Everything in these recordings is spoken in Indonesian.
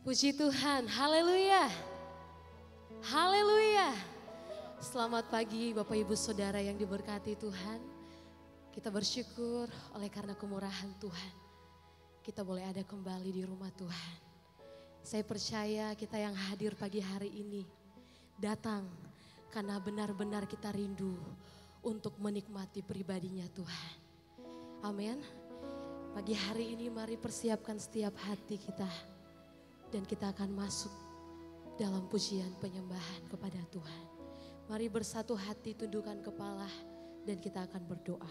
Puji Tuhan, haleluya. Haleluya. Selamat pagi Bapak Ibu Saudara yang diberkati Tuhan. Kita bersyukur oleh karena kemurahan Tuhan. Kita boleh ada kembali di rumah Tuhan. Saya percaya kita yang hadir pagi hari ini datang karena benar-benar kita rindu untuk menikmati pribadinya Tuhan. Amin. Pagi hari ini mari persiapkan setiap hati kita. Dan kita akan masuk dalam pujian penyembahan kepada Tuhan. Mari bersatu hati, tundukkan kepala dan kita akan berdoa.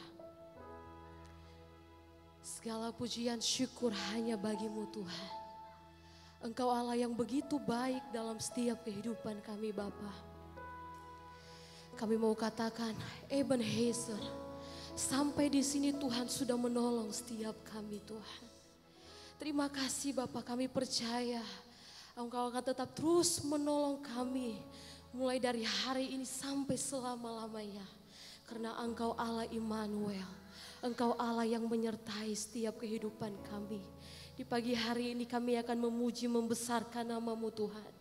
Segala pujian syukur hanya bagimu Tuhan. Engkau Allah yang begitu baik dalam setiap kehidupan kami Bapa. Kami mau katakan Ebenezer, sampai di sini Tuhan sudah menolong setiap kami Tuhan. Terima kasih Bapak, kami percaya Engkau akan tetap terus menolong kami mulai dari hari ini sampai selama-lamanya. Karena Engkau Allah Immanuel, Engkau Allah yang menyertai setiap kehidupan kami. Di pagi hari ini kami akan memuji membesarkan nama-Mu Tuhan.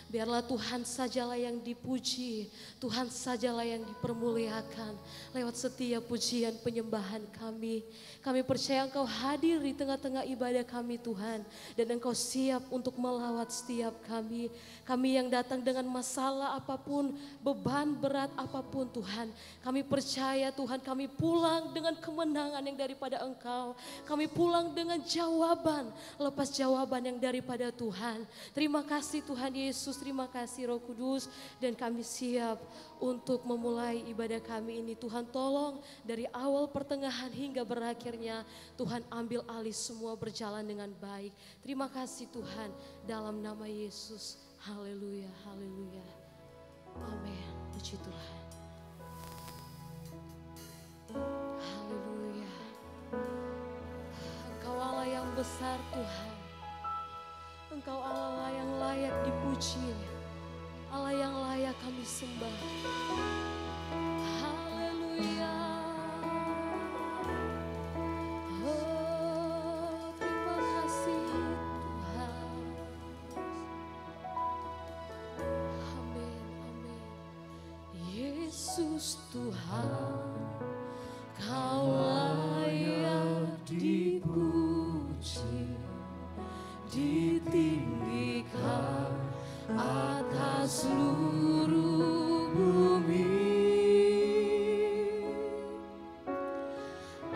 Biarlah Tuhan sajalah yang dipuji, Tuhan sajalah yang dipermuliakan lewat setiap pujian penyembahan kami. Kami percaya Engkau hadir di tengah-tengah ibadah kami Tuhan. Dan Engkau siap untuk melawat setiap kami. Kami yang datang dengan masalah apapun, beban berat apapun Tuhan. Kami percaya Tuhan kami pulang dengan kemenangan yang daripada Engkau. Kami pulang dengan jawaban, lepas jawaban yang daripada Tuhan. Terima kasih Tuhan Yesus. Terima kasih Roh Kudus dan kami siap untuk memulai ibadah kami ini. Tuhan tolong dari awal pertengahan hingga berakhirnya Tuhan ambil alih semua berjalan dengan baik. Terima kasih Tuhan dalam nama Yesus. Haleluya, haleluya. Amin. Puji Tuhan. Haleluya. Engkau Allah yang besar Tuhan. Engkau Allah yang layak dipuji, Allah yang layak kami sembah. Haleluya. Oh, terima kasih Tuhan. Amin, amin. Yesus Tuhan, Kau layak dipuji, ditinggikan atas seluruh bumi.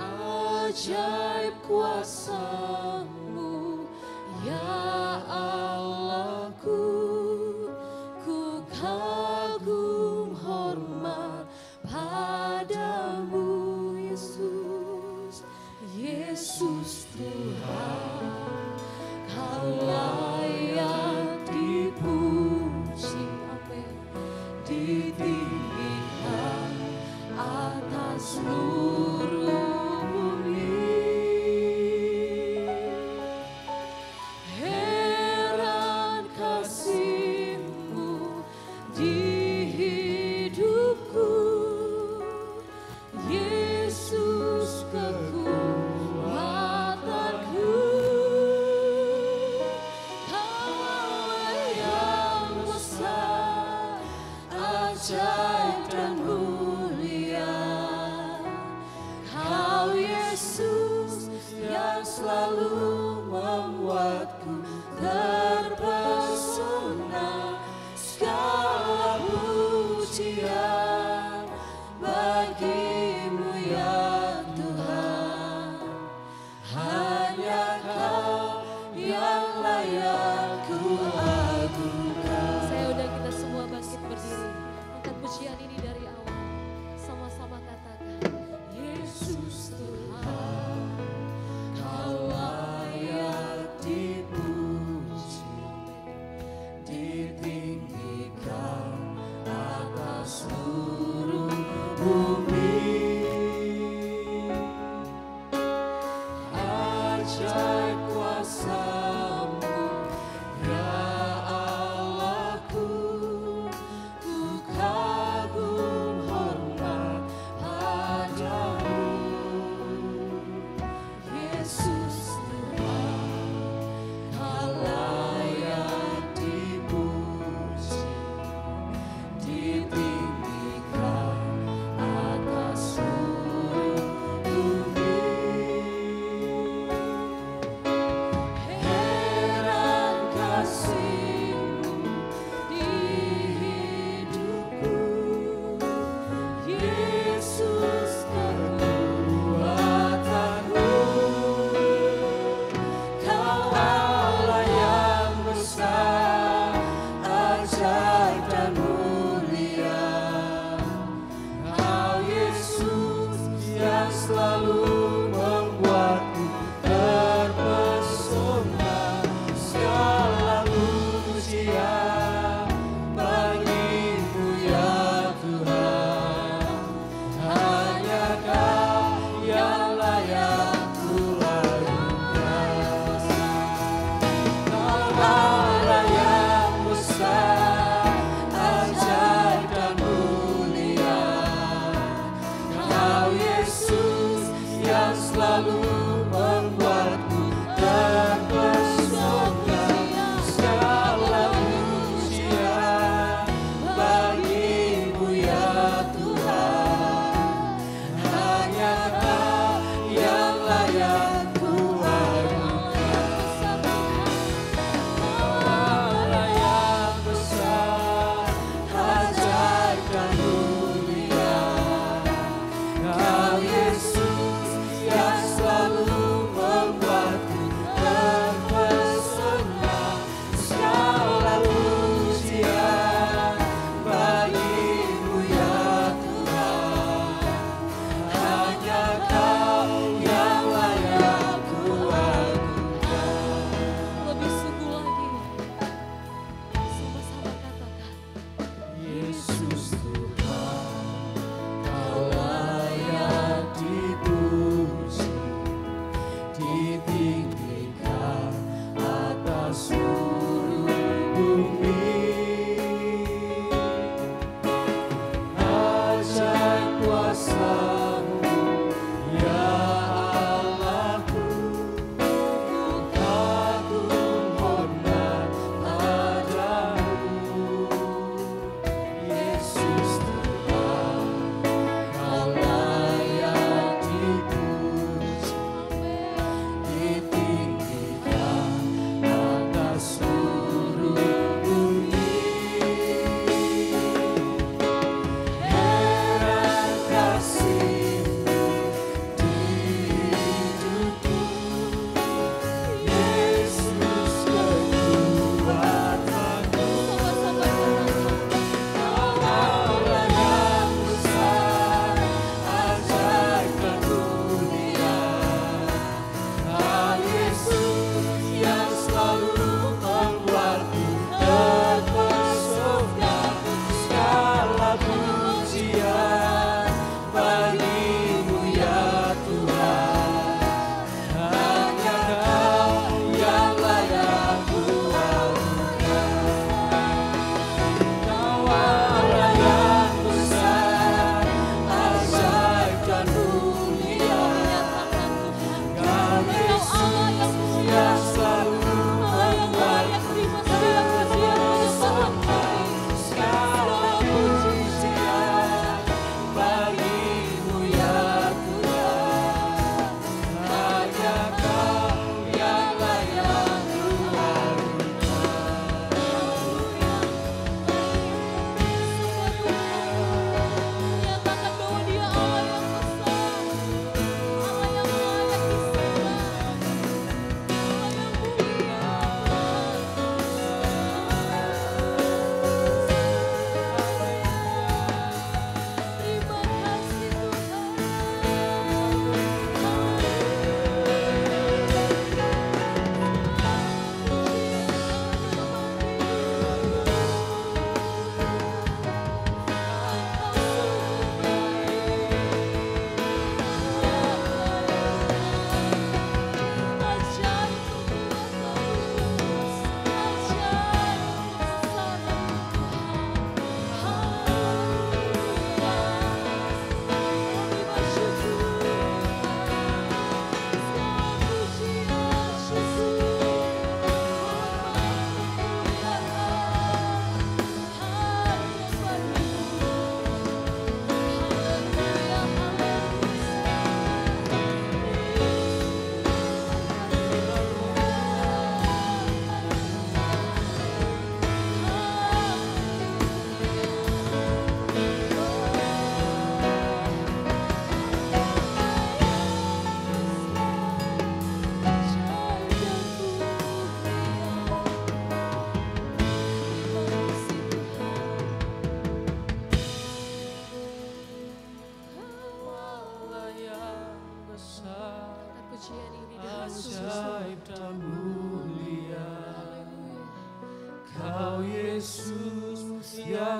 Ajaib kuasa-Mu ya Allahku, ku kagum hormat padamu Yesus. Yesus Tuhan, Kau layak dipuji, ditinggikan atas seluruh bumi. Heran kasih-Mu di hidupku, Yesus kekuatanku. Ajaib dan mulia, Kau Yesus yang selalu membuatku terpesona. Segala pujian bagi-Mu ya Tuhan. Hanya Kau yang layak ku agungkan. Saya undang kita semua bangkit berdiri. Angkat pujian ini dari awal. Sama-sama katakan, Yesus Tuhan, Kau layak dipuji, ditinggikan atas seluruh bumi. Ajaib kuasa-Mu ya Allahku, ku kagum hormat padamu. Yesus Tuhan, Kau layak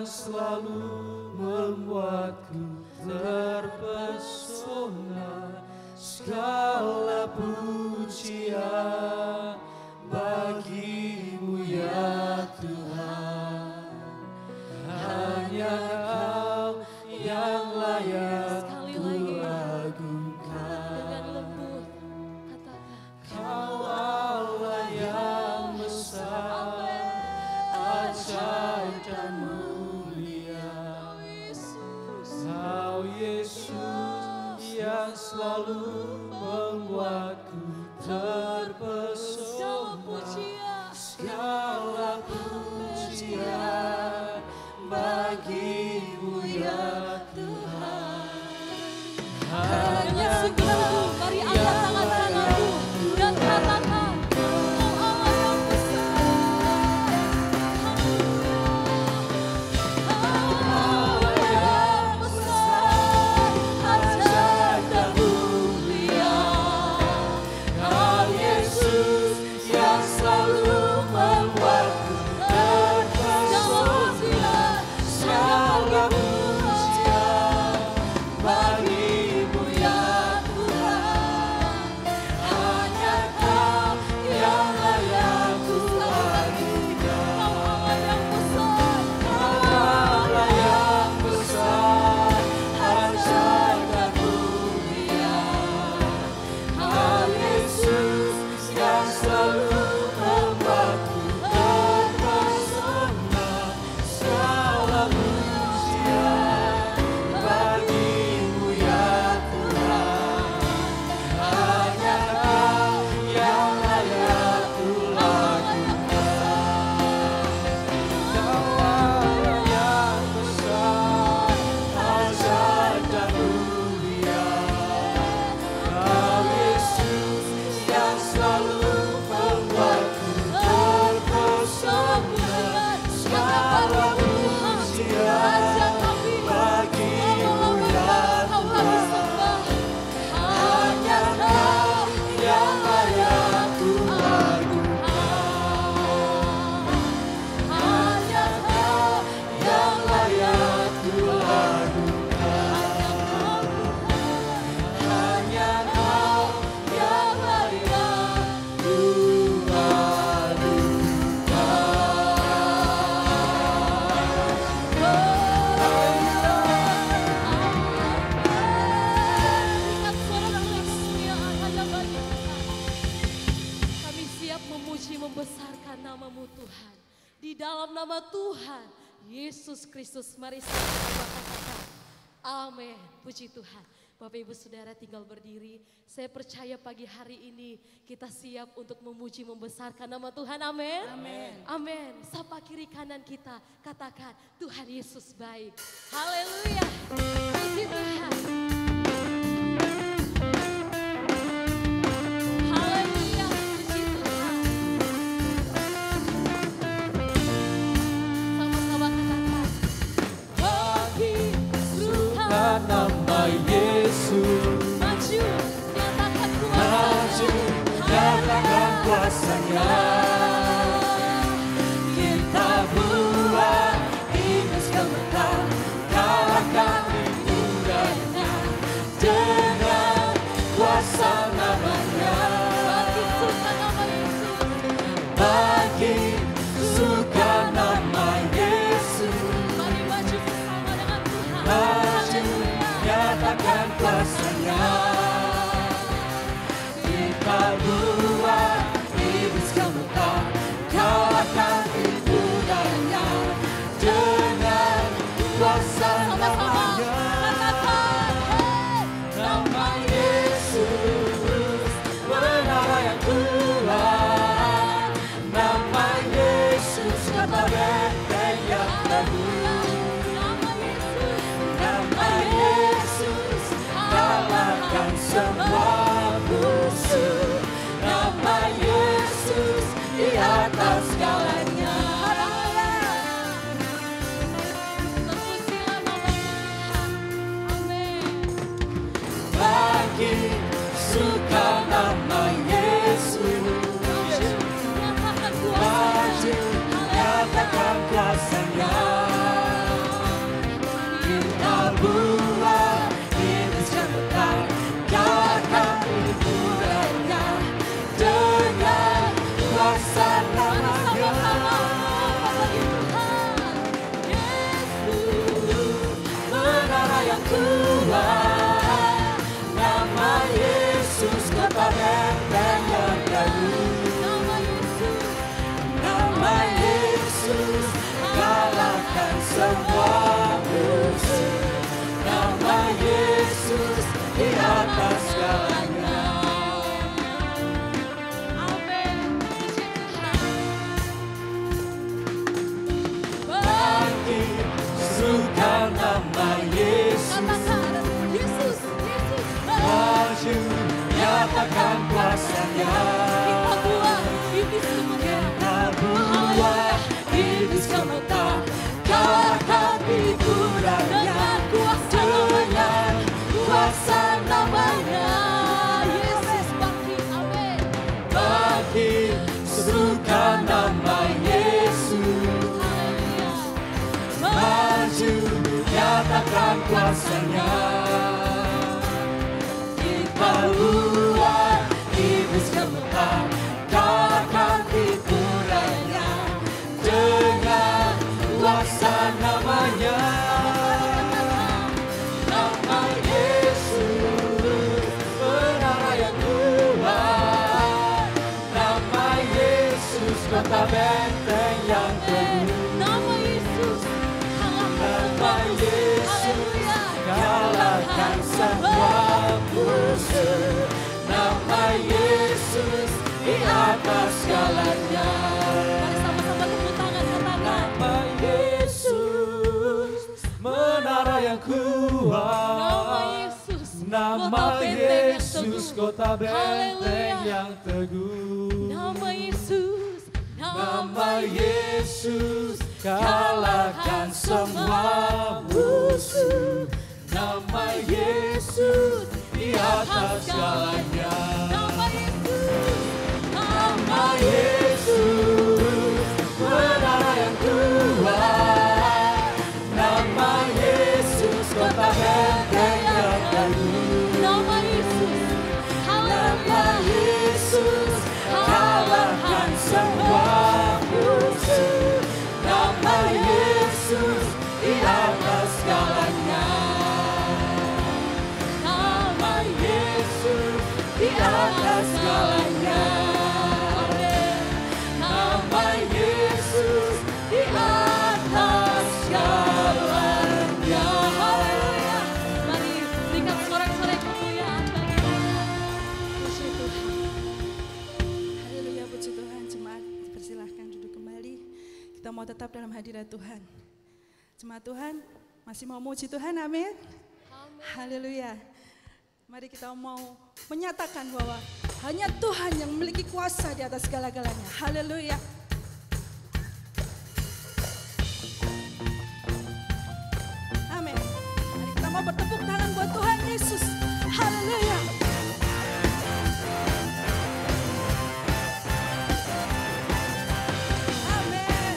yang selalu membuatku terpesona. Segala pujian bagimu ya Tuhan. Hanya Kau yang layak kulagukan. Dengan lembut katakan, Kau Allah yang besar, ajaib dan mulia. Kau Yesus yang selalu membuatku terpesona. Segala pujian bagimu ya Tuhan. dengan segeramu mari angkat tangan kananmu dan katakan, Kau Allah yang besar. Allah yang besar, ajaib dan mulia. Kau Yesus yang selalu membuatku terpesona. Segala pujian bagimu ya Tuhan. Hanya Kau yang layak kulagukan. Kau Allah yang besar, ajaib dan mulia. Kau Yesus yang selalu membuatku terpesona. Segala pujian bagimu ya Tuhan. Hanya Kau yang layak kulagukan. Kau Allah yang besar, ajaib dan mulia. Kau Yesus yang selalu membuatku terpesona. Segala pujian bagimu ya Tuhan. Hanya Kau yang layak kulagukan. Hanya Kau yang layak kulagukan. Hanya Kau yang layak Ingat suara dan kemuliaan hanya bagi Tuhan. Kami siap memuji membesarkan nama-Mu Tuhan. Di dalam nama Tuhan Yesus Kristus mari sama-sama katakan amin. Puji Tuhan. Bapak Ibu Saudara tinggal berdiri. Saya percaya pagi hari ini kita siap untuk memuji membesarkan nama Tuhan. Amin. Amin. Amin. Sapa kiri kanan kita katakan Tuhan Yesus baik. Haleluya. Puji Tuhan. Haleluya. Puji Tuhan. Sama-sama katakan bagi Suka nama Yesus, maju nyatakan maju nyatakan kuasa-Nya. Kita buat iblis gemetar, kalahkan rindu darinya dengan kuasa namanya. bagi suka nama Yesus. Bagi suka nama Yesus, Mari maju bersama dengan Tuhan. maju Haleluya. nyatakan kuasa-Nya. Kita buat iblis gemetar, kalahkan rindu darinya dengan kuasa Sama-sama namanya. katakan Nama Yesus menara yang kuat. Nama Yesus kata benteng yang teguh. nama Yesus. Nama Yesus kalahkan yang kuat, nama Yesus kota benteng yang teguh. Nama Yesus kalahkan semua musuh. Nama Yesus di atas segalanya. Amin. Bangkit, serukan nama Yesus. Katakan Yesus, Yesus. Maju, nyatakan kuasanya. Kita buat iblis gemetar. Kita buat iblis gemetar. Kalahkan hiburannya dengan kuasa namanya. Yesus bangkit. Amin. Bangkit, serukan nama Yesus. Maju, nyatakan kuasanya. Kita buat iblis gemetar. Kalahkan hiburannya dengan kuasa namanya. Nama Yesus, menara yang kuat. Nama Yesus, kota benteng yang teguh. Nama Yesus. Nama Yesus, Haleluya. kalahkan semua musuh. Nama Yesus di atas segalanya. Mari sama-sama tepuk tangan, katakan. Nama Yesus, menara yang kuat. Nama Yesus. Nama Kota benteng yang Yesus, teguh. kota benteng Haleluya. yang teguh. Nama Yesus. Nama Yesus, kalahkan semua musuh. Nama Yesus di atas segalanya. Nama Yesus. Nama Yesus, menara yang kuat. Nama Yesus, kota benteng yang teguh. Nama Yesus. Nama Yesus, kalahkan semua musuh. Nama Yesus di atas segalanya. Nama Yesus di atas segalanya. Nama Yesus di atas segalanya. Haleluya. Mari berikan sorak-sorai kemuliaan bagi Tuhan. Puji Tuhan. Haleluya, puji Tuhan. Jemaat dipersilahkan duduk kembali. Kita mau tetap dalam hadirat Tuhan. Jemaat Tuhan masih mau muji Tuhan, amin. Haleluya. Mari kita mau menyatakan bahwa hanya Tuhan yang memiliki kuasa di atas segala-galanya. Haleluya. Amin. Mari kita mau bertepuk tangan buat Tuhan Yesus. Haleluya. Amin.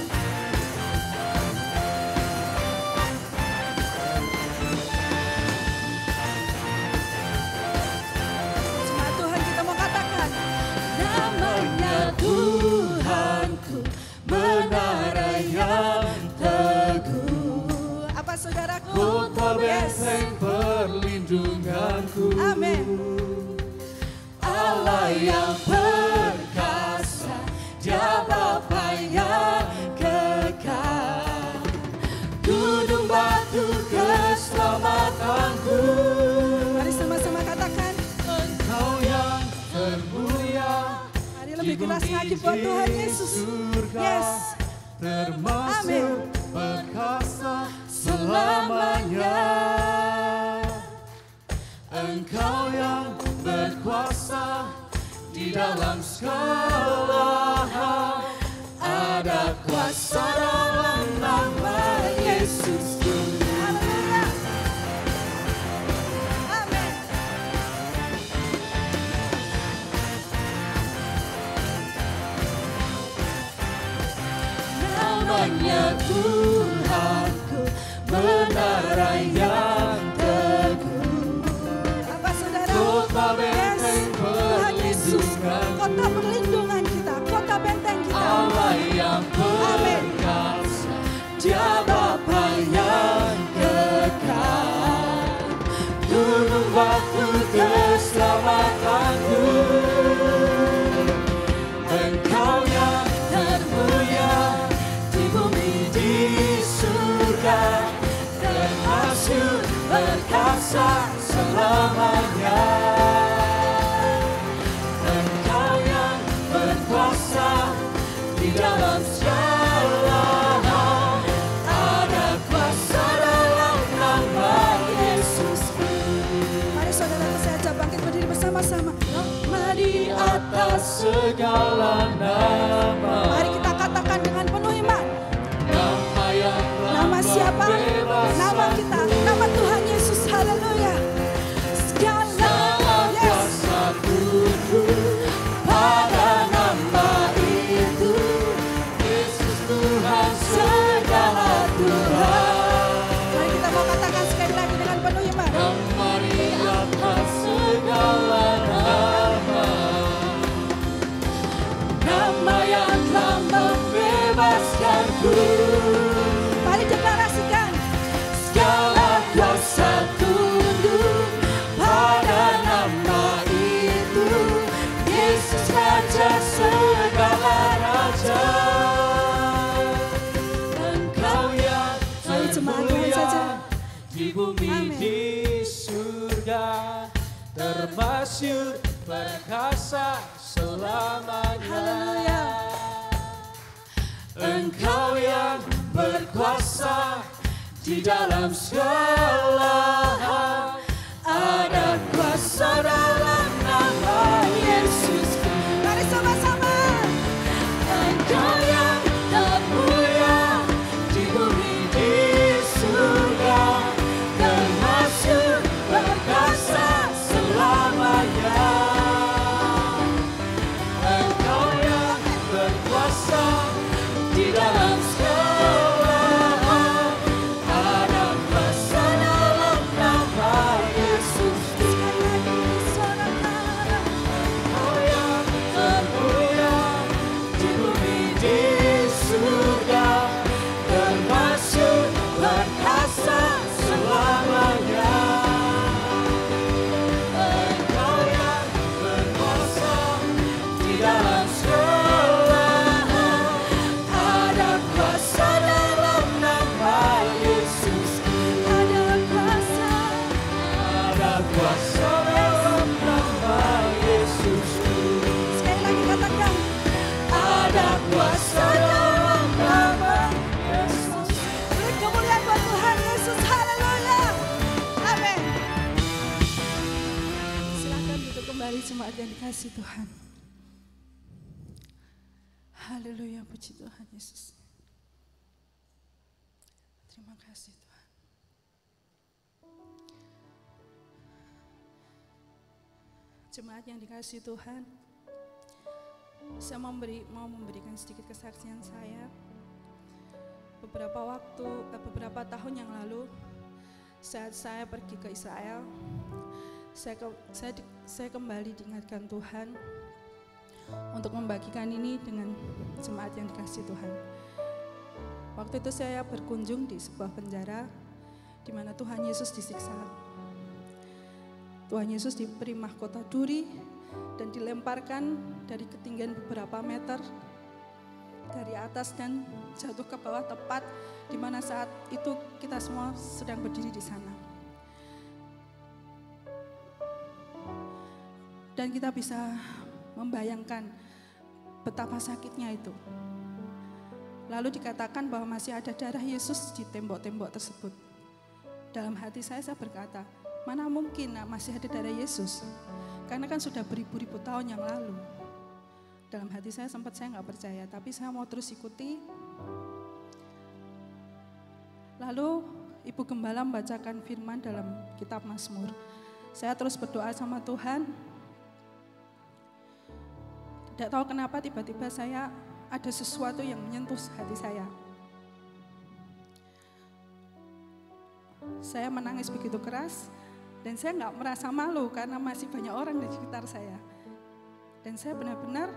Jemaat Tuhan, kita mau katakan namanya Tuhanku, menara yang teguh. Apa saudaraku? Kota Yes. benteng perlindunganku. Amin. Allah yang perkasa, Dia Bapa yang kekal. Gunung batu keselamatanku. Mari sama-sama katakan. Engkau yang termulia. Mari lebih keras lagi buat Tuhan Yesus. Yes. Termasuk Amin. perkasa selamanya. Engkau yang berkuasa di dalam segala hal. Ada kuasa dalam nama Yesus. Haleluya. Amin. Namanya Tuhanku, menara yang teguh. Apa saudara? Kota Yes. benteng Tuhan Yesus, kota perlindungan kita, kota benteng kita. Allah yang Amin. perkasa, Dia Bapa yang kekal. waktu keselamatanku. Engkau yang termulia di bumi di surga, termasyhur perkasa selamanya. Engkau yang berkuasa di dalam segala hal, ada kuasa dalam nama Yesus. Mari saudara saya bangkit berdiri bersama-sama. Nama di atas segala nama. Mari kita katakan dengan penuh iman. Nama yang Nama siapa? membebaskan. Nama kita, nama Tuhan Yesus. Haleluya. Segala Kuasa tunduk pada nama itu. Yesus Tuhan segala Tuhan. Mari kita mau katakan sekali lagi dengan penuh iman. Nama di atas segala nama. Nama yang telah membebaskanku. Mari deklarasikan. Segala kuasa tunduk pada nama itu. Yesus Raja segala raja. Engkau yang Mari jemaat Tuhan saja. di bumi Amin. di surga, termasyhur perkasa selamanya. Haleluya. Engkau yang berkuasa di dalam segala hal, ada kuasa dalam nama Yesus. Mari sama-sama. Engkau yang termulia di bumi di surga, termasyhur perkasa selamanya. Engkau yang berkuasa di dalam segala hal, ada kuasa dalam nama Yesus. Engkau yang termulia di bumi di surga, termasyhur perkasa selamanya. Engkau yang berkuasa di dalam segala hal, ada kuasa dalam nama Yesus. Ada kuasa. Ada kuasa dalam nama Yesus. Sekali lagi katakan. Ada kuasa dalam nama Yesus. Beri kemuliaan buat Tuhan Yesus. Haleluya. Amin. Silakan duduk kembali jemaat yang dikasihi Tuhan. Haleluya, puji Tuhan Yesus. Terima kasih Tuhan. Jemaat yang dikasihi Tuhan, saya mau memberikan sedikit kesaksian saya. Beberapa tahun yang lalu, saat saya pergi ke Israel, saya kembali diingatkan Tuhan untuk membagikan ini dengan jemaat yang dikasihi Tuhan. Waktu itu saya berkunjung di sebuah penjara di mana Tuhan Yesus disiksa. Tuhan Yesus diberi mahkota duri dan dilemparkan dari ketinggian beberapa meter dari atas dan jatuh ke bawah tepat di mana saat itu kita semua sedang berdiri di sana. Dan kita bisa membayangkan betapa sakitnya itu. Lalu dikatakan bahwa masih ada darah Yesus di tembok-tembok tersebut. Dalam hati saya berkata, mana mungkin masih ada darah Yesus? Karena kan sudah beribu-ribu tahun yang lalu. Dalam hati saya nggak percaya, tapi saya mau terus ikuti. Lalu Ibu Gembala membacakan firman dalam kitab Mazmur. Saya terus berdoa sama Tuhan. Tidak tahu kenapa tiba-tiba saya ada sesuatu yang menyentuh hati saya. Saya menangis begitu keras dan saya nggak merasa malu karena masih banyak orang di sekitar saya. Dan saya benar-benar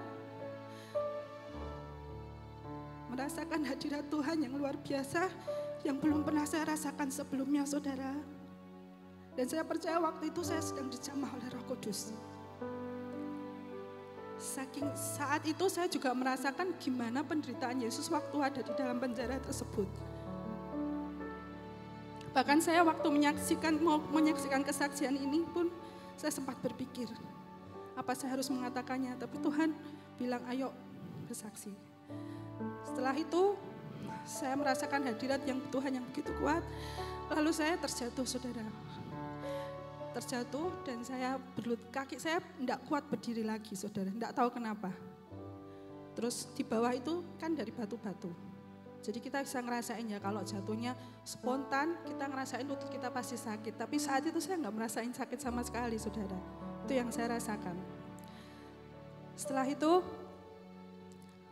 merasakan hadirat Tuhan yang luar biasa yang belum pernah saya rasakan sebelumnya, saudara. Dan saya percaya waktu itu saya sedang dijamah oleh Roh Kudus. Saking saat itu saya juga merasakan gimana penderitaan Yesus waktu ada di dalam penjara tersebut. Bahkan saya waktu mau menyaksikan kesaksian ini pun saya sempat berpikir, apa saya harus mengatakannya? Tapi Tuhan bilang, ayo bersaksi. Setelah itu saya merasakan hadirat yang Tuhan yang begitu kuat. Lalu saya terjatuh, saudara. Terjatuh dan saya kaki saya tidak kuat berdiri lagi, saudara. Tidak tahu kenapa. Terus di bawah itu kan dari batu-batu. Jadi kita bisa ngerasain ya, kalau jatuhnya spontan kita ngerasain lutut kita pasti sakit. Tapi saat itu saya nggak merasain sakit sama sekali, saudara. Itu yang saya rasakan. Setelah itu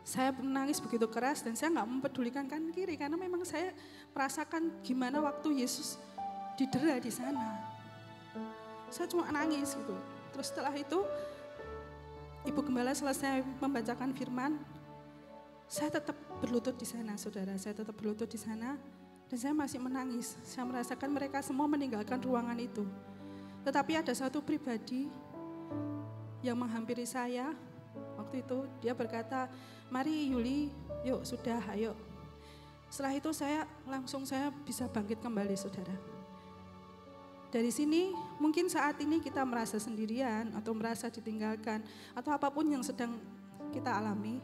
saya menangis begitu keras dan saya nggak mempedulikan kanan kiri karena memang saya merasakan gimana waktu Yesus didera di sana. Saya cuma nangis gitu. Terus setelah itu Ibu Gembala selesai membacakan firman, saya tetap berlutut di sana, saudara. Saya tetap berlutut di sana dan saya masih menangis. Saya merasakan mereka semua meninggalkan ruangan itu. Tetapi ada satu pribadi yang menghampiri saya waktu itu. Dia berkata, mari Yuli, yuk sudah, ayo. Setelah itu saya bisa bangkit kembali, saudara. Dari sini mungkin saat ini kita merasa sendirian atau merasa ditinggalkan atau apapun yang sedang kita alami,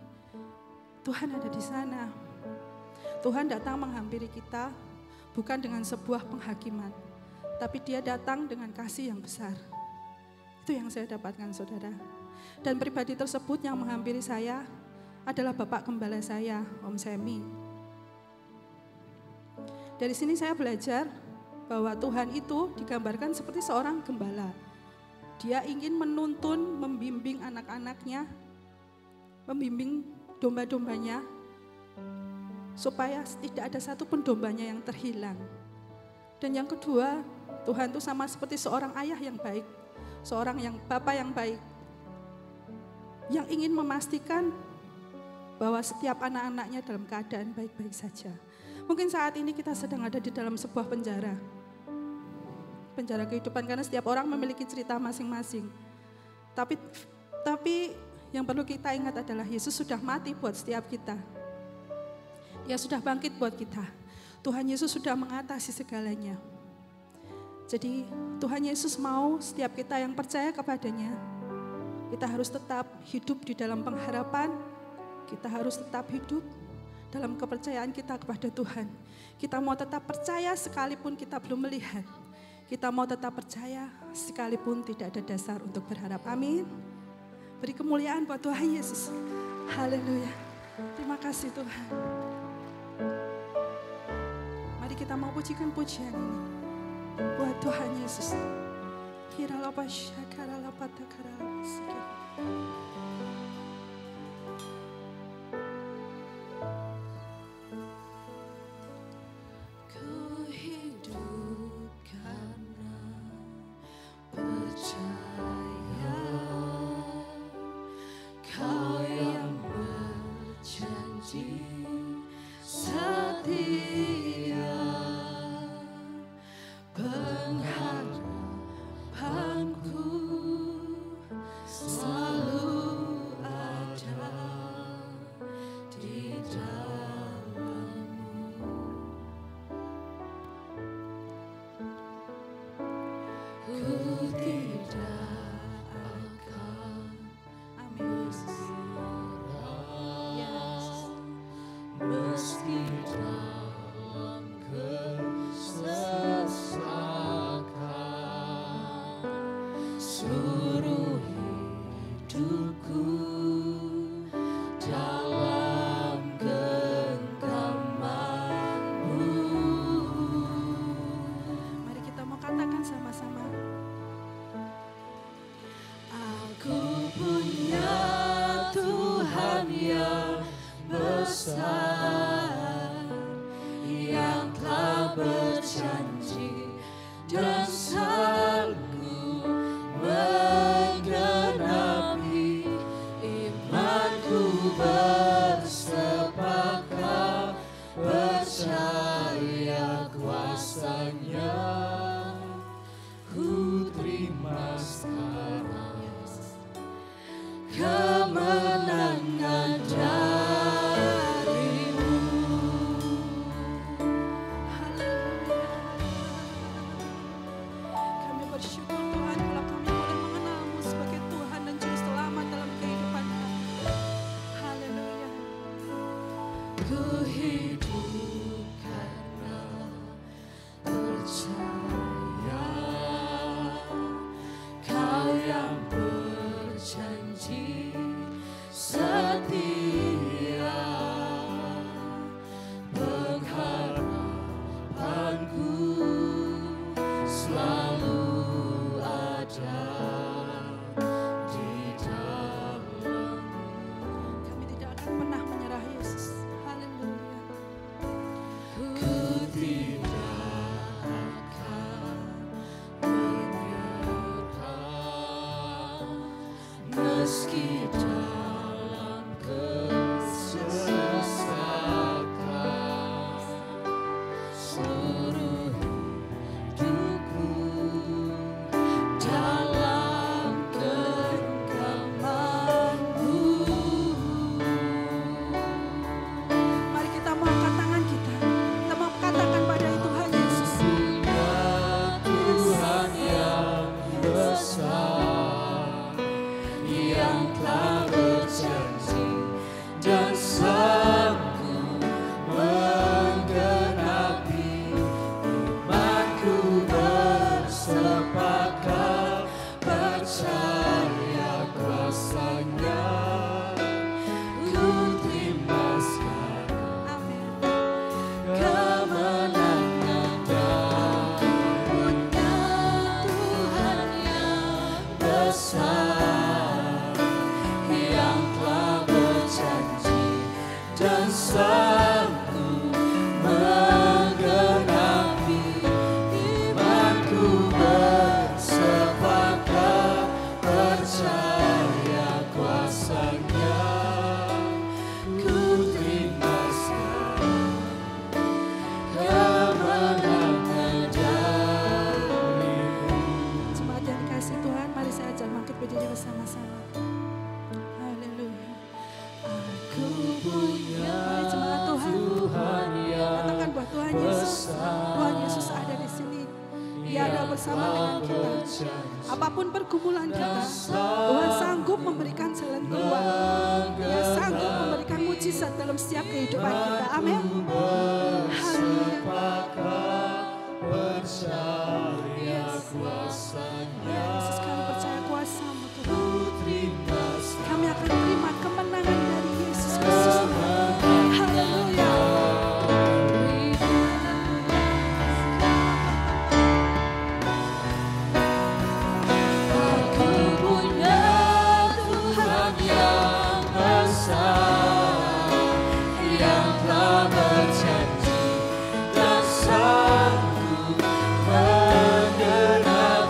Tuhan ada di sana. Tuhan datang menghampiri kita bukan dengan sebuah penghakiman, tapi Dia datang dengan kasih yang besar. Itu yang saya dapatkan, saudara. Dan pribadi tersebut yang menghampiri saya adalah Bapak Gembala saya, Om Semi. Dari sini saya belajar bahwa Tuhan itu digambarkan seperti seorang gembala. Dia ingin menuntun, membimbing anak-anaknya, membimbing domba-dombanya, supaya tidak ada satupun dombanya yang terhilang. Dan yang kedua, Tuhan itu sama seperti seorang ayah yang baik, seorang bapak yang baik, yang ingin memastikan bahwa setiap anak-anaknya dalam keadaan baik-baik saja. Mungkin saat ini kita sedang ada di dalam sebuah penjara kehidupan, karena setiap orang memiliki cerita masing-masing. Tapi yang perlu kita ingat adalah Yesus sudah mati buat setiap kita. Dia sudah bangkit buat kita. Tuhan Yesus sudah mengatasi segalanya. Jadi Tuhan Yesus mau setiap kita yang percaya kepadanya, kita harus tetap hidup di dalam pengharapan, kita harus tetap hidup dalam kepercayaan kita kepada Tuhan. Kita mau tetap percaya sekalipun kita belum melihat. Kita mau tetap percaya sekalipun tidak ada dasar untuk berharap. Amin. Beri kemuliaan buat Tuhan Yesus. Haleluya. Terima kasih Tuhan. Mari kita mau pujikan pujian ini buat Tuhan Yesus. Meski dalam kesesakan, seluruh hidupku dalam genggaman-Mu. Mari kita mau angkat tangan kita. Kita mau katakan pada Tuhan Yesus. Tuhan yang besar, yang telah berjanji dan sanggup menggenapi imanku, bersepakat percaya kuasa-Nya. Ku terima sekarang Amin. kemenangan dan punya Tuhan yang besar, yang telah berjanji dan sanggup menggenapi imanku, bersepakat percaya kuasa-Nya. Ku terima sekarang kemenangan darimu. Jemaat yang dikasihi Tuhan, mari saya ajak bangkit berdiri bersama-sama. Haleluya. Ku punya Mari jemaat Tuhan, Tuhan yang katakan buat Tuhan Yesus. Tuhan Yesus ada di sini. Dia ada bersama dengan kita. Apapun pergumulan kita, Tuhan sanggup memberikan jalan keluar. Dia sanggup memberikan mujizat dalam setiap kehidupan kita. Amin. Haleluya. percaya kuasa-Nya. Yesus, kami percaya kuasa-Mu Tuhan. Ku terima Kami akan terima kemenangan dari Yesus Kristus. Haleluya. Aku punya Tuhan yang besar, yang telah berjanji dan sanggup menggenapi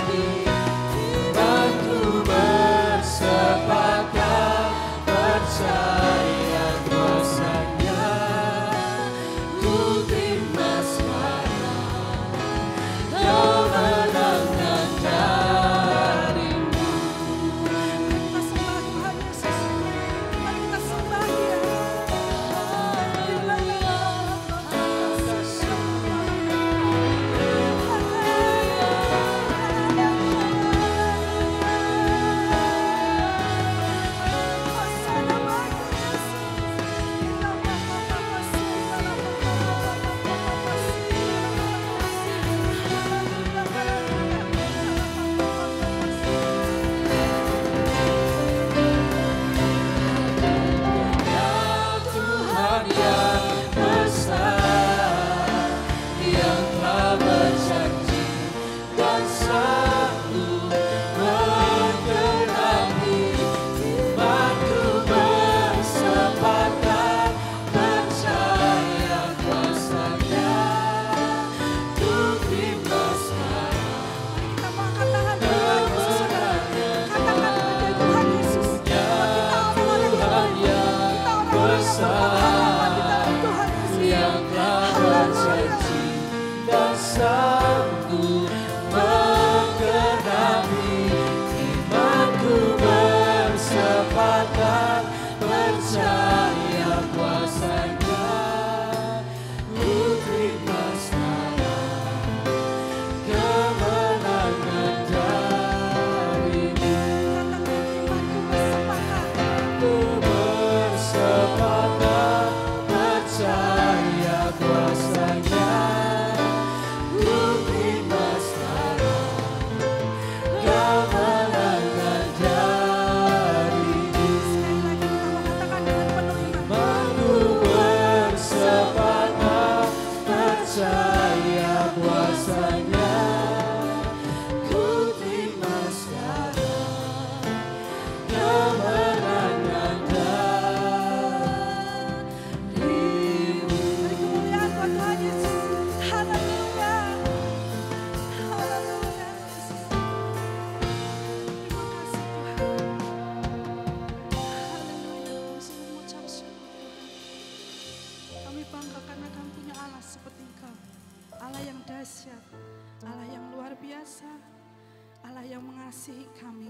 Allah yang mengasihi kami,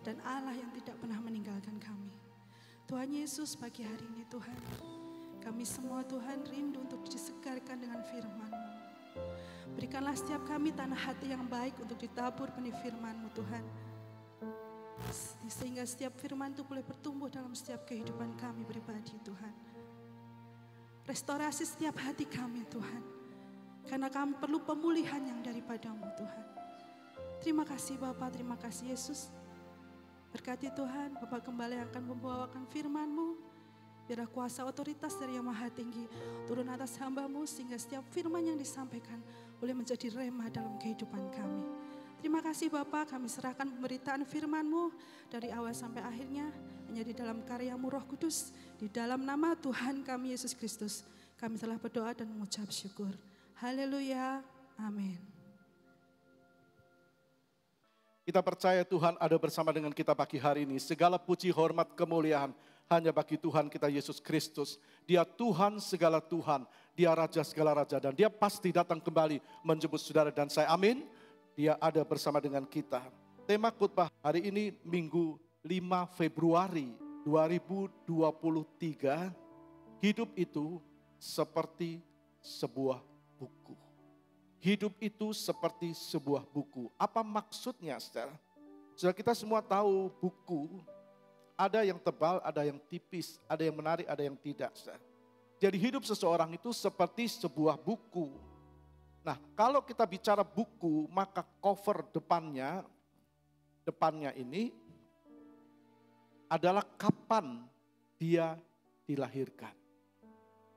dan Allah yang tidak pernah meninggalkan kami. Tuhan Yesus, pagi hari ini Tuhan, kami semua Tuhan rindu untuk disegarkan dengan firman-Mu. Berikanlah setiap kami tanah hati yang baik untuk ditabur benih firman-Mu Tuhan. Sehingga setiap firman itu boleh bertumbuh dalam setiap kehidupan kami pribadi Tuhan. Restorasi setiap hati kami Tuhan. Karena kami perlu pemulihan yang daripada-Mu Tuhan. Terima kasih Bapa, terima kasih Yesus. Berkati Tuhan, Bapak Gembala yang akan membawakan firman-Mu. Biarlah kuasa otoritas dari Yang Maha Tinggi turun atas hamba-Mu, sehingga setiap firman yang disampaikan boleh menjadi rema dalam kehidupan kami. Terima kasih Bapak, kami serahkan pemberitaan firman-Mu dari awal sampai akhirnya hanya di dalam karya-Mu Roh Kudus. Di dalam nama Tuhan kami Yesus Kristus, kami telah berdoa dan mengucap syukur. Haleluya, amin. Kita percaya Tuhan ada bersama dengan kita pagi hari ini. Segala puji, hormat, kemuliaan hanya bagi Tuhan kita Yesus Kristus. Dia Tuhan segala Tuhan, Dia Raja segala Raja, dan Dia pasti datang kembali menjemput saudara dan saya. Amin. Dia ada bersama dengan kita. Tema khotbah hari ini Minggu 5 Februari 2023. Hidup itu seperti sebuah buku. Hidup itu seperti sebuah buku. Apa maksudnya, saudara? Saudara, kita semua tahu buku. Ada yang tebal, ada yang tipis, ada yang menarik, ada yang tidak, saudara. Jadi hidup seseorang itu seperti sebuah buku. Nah, kalau kita bicara buku, maka cover depannya ini adalah kapan dia dilahirkan.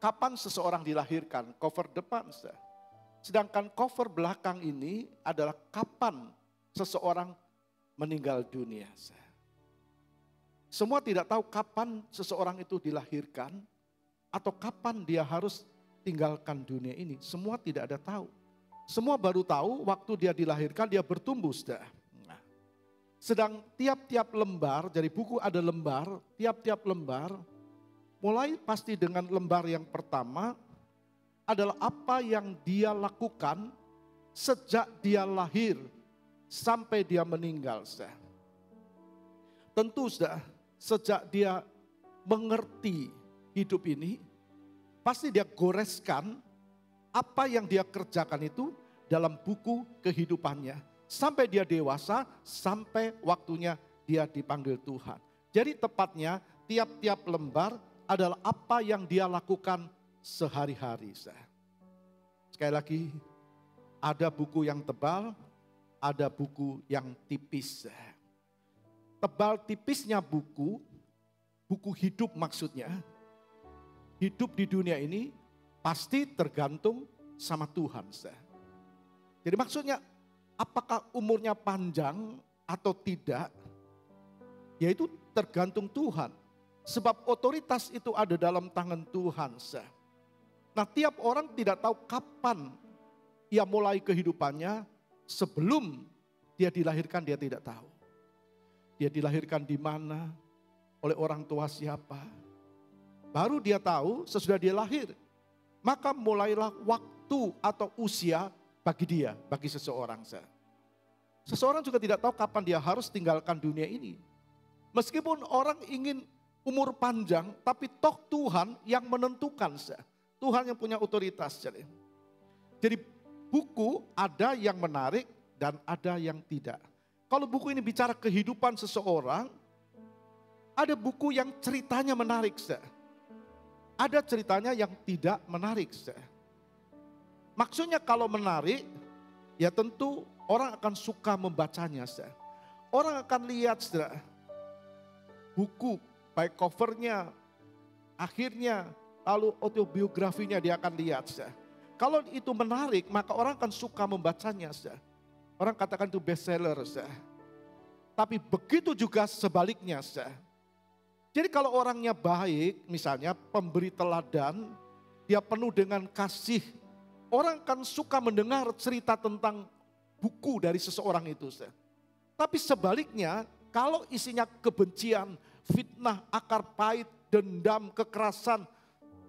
Kapan seseorang dilahirkan, cover depan, saudara. Sedangkan cover belakang ini adalah kapan seseorang meninggal dunia. Semua tidak tahu kapan seseorang itu dilahirkan atau kapan dia harus tinggalkan dunia ini. Semua tidak ada tahu. Semua baru tahu waktu dia dilahirkan dia bertumbuh. Nah, sedang tiap-tiap lembar, dari buku ada lembar, tiap-tiap lembar, mulai pasti dengan lembar yang pertama, adalah apa yang dia lakukan sejak dia lahir sampai dia meninggal. Tentu sejak dia mengerti hidup ini, pasti dia goreskan apa yang dia kerjakan itu dalam buku kehidupannya. Sampai dia dewasa, sampai waktunya dia dipanggil Tuhan. Jadi tepatnya tiap-tiap lembar adalah apa yang dia lakukan sehari-hari. Sekali lagi, ada buku yang tebal, ada buku yang tipis. Tebal tipisnya buku hidup maksudnya. Hidup di dunia ini pasti tergantung sama Tuhan. Jadi maksudnya apakah umurnya panjang atau tidak, yaitu tergantung Tuhan. Sebab otoritas itu ada dalam tangan Tuhan. Nah, tiap orang tidak tahu kapan ia mulai kehidupannya. Sebelum dia dilahirkan dia tidak tahu. Dia dilahirkan di mana, oleh orang tua siapa. Baru dia tahu sesudah dia lahir. Maka mulailah waktu atau usia bagi dia, bagi seseorang. Seseorang juga tidak tahu kapan dia harus tinggalkan dunia ini. Meskipun orang ingin umur panjang, tapi toh Tuhan yang menentukan. Tuhan yang punya otoritas. Jadi buku ada yang menarik dan ada yang tidak. Kalau buku ini bicara kehidupan seseorang, ada buku yang ceritanya menarik. Ada ceritanya yang tidak menarik. Maksudnya kalau menarik, ya tentu orang akan suka membacanya. Orang akan lihat buku, baik covernya, akhirnya, lalu autobiografinya dia akan lihat. Kalau itu menarik, maka orang akan suka membacanya. Orang katakan itu bestseller. Tapi begitu juga sebaliknya. Jadi kalau orangnya baik, misalnya pemberi teladan, dia penuh dengan kasih, orang akan suka mendengar cerita tentang buku dari seseorang itu. Tapi sebaliknya, kalau isinya kebencian, fitnah, akar pahit, dendam, kekerasan,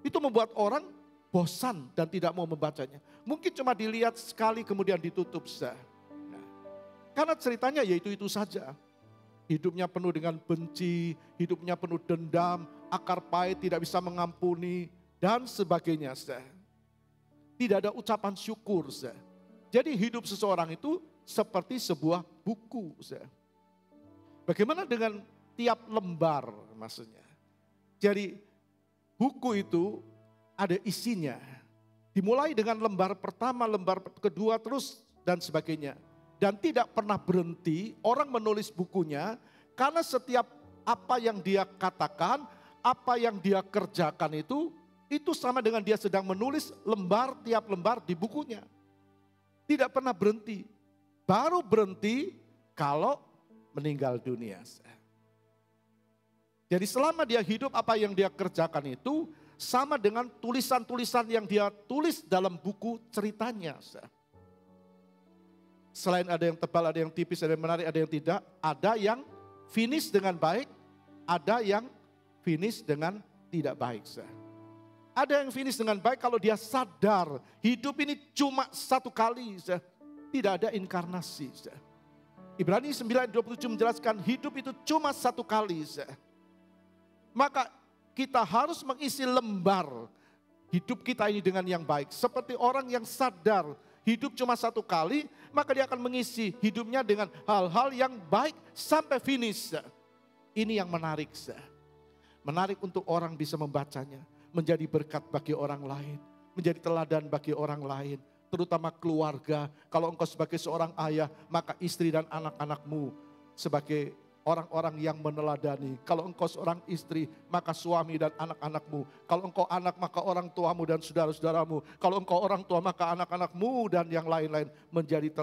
itu membuat orang bosan dan tidak mau membacanya. Mungkin cuma dilihat sekali kemudian ditutup. Nah, Karena ceritanya ya itu saja. Hidupnya penuh dengan benci, hidupnya penuh dendam, akar pahit, tidak bisa mengampuni, dan sebagainya. Tidak ada ucapan syukur. Jadi hidup seseorang itu seperti sebuah buku. Bagaimana dengan tiap lembar maksudnya? Jadi buku itu ada isinya. Dimulai dengan lembar pertama, lembar kedua, terus dan sebagainya. Dan tidak pernah berhenti orang menulis bukunya karena setiap apa yang dia katakan, apa yang dia kerjakan itu sama dengan dia sedang menulis tiap lembar di bukunya. Tidak pernah berhenti. Baru berhenti kalau meninggal dunia. Jadi selama dia hidup apa yang dia kerjakan itu sama dengan tulisan-tulisan yang dia tulis dalam buku ceritanya. Selain ada yang tebal, ada yang tipis, ada yang menarik, ada yang tidak. Ada yang finish dengan baik, ada yang finish dengan tidak baik. Ada yang finish dengan baik kalau dia sadar hidup ini cuma satu kali. Tidak ada inkarnasi. Ibrani 9:27 menjelaskan hidup itu cuma satu kali. Maka kita harus mengisi lembar hidup kita ini dengan yang baik. Seperti orang yang sadar hidup cuma satu kali, maka dia akan mengisi hidupnya dengan hal-hal yang baik sampai finish. Ini yang menarik. Menarik untuk orang bisa membacanya. Menjadi berkat bagi orang lain. Menjadi teladan bagi orang lain. Terutama keluarga. Kalau engkau sebagai seorang ayah, maka istri dan anak-anakmu sebagai orang-orang yang meneladani. Kalau engkau seorang istri, maka suami dan anak-anakmu. Kalau engkau anak, maka orang tuamu dan saudara-saudaramu. Kalau engkau orang tua, maka anak-anakmu dan yang lain-lain menjadi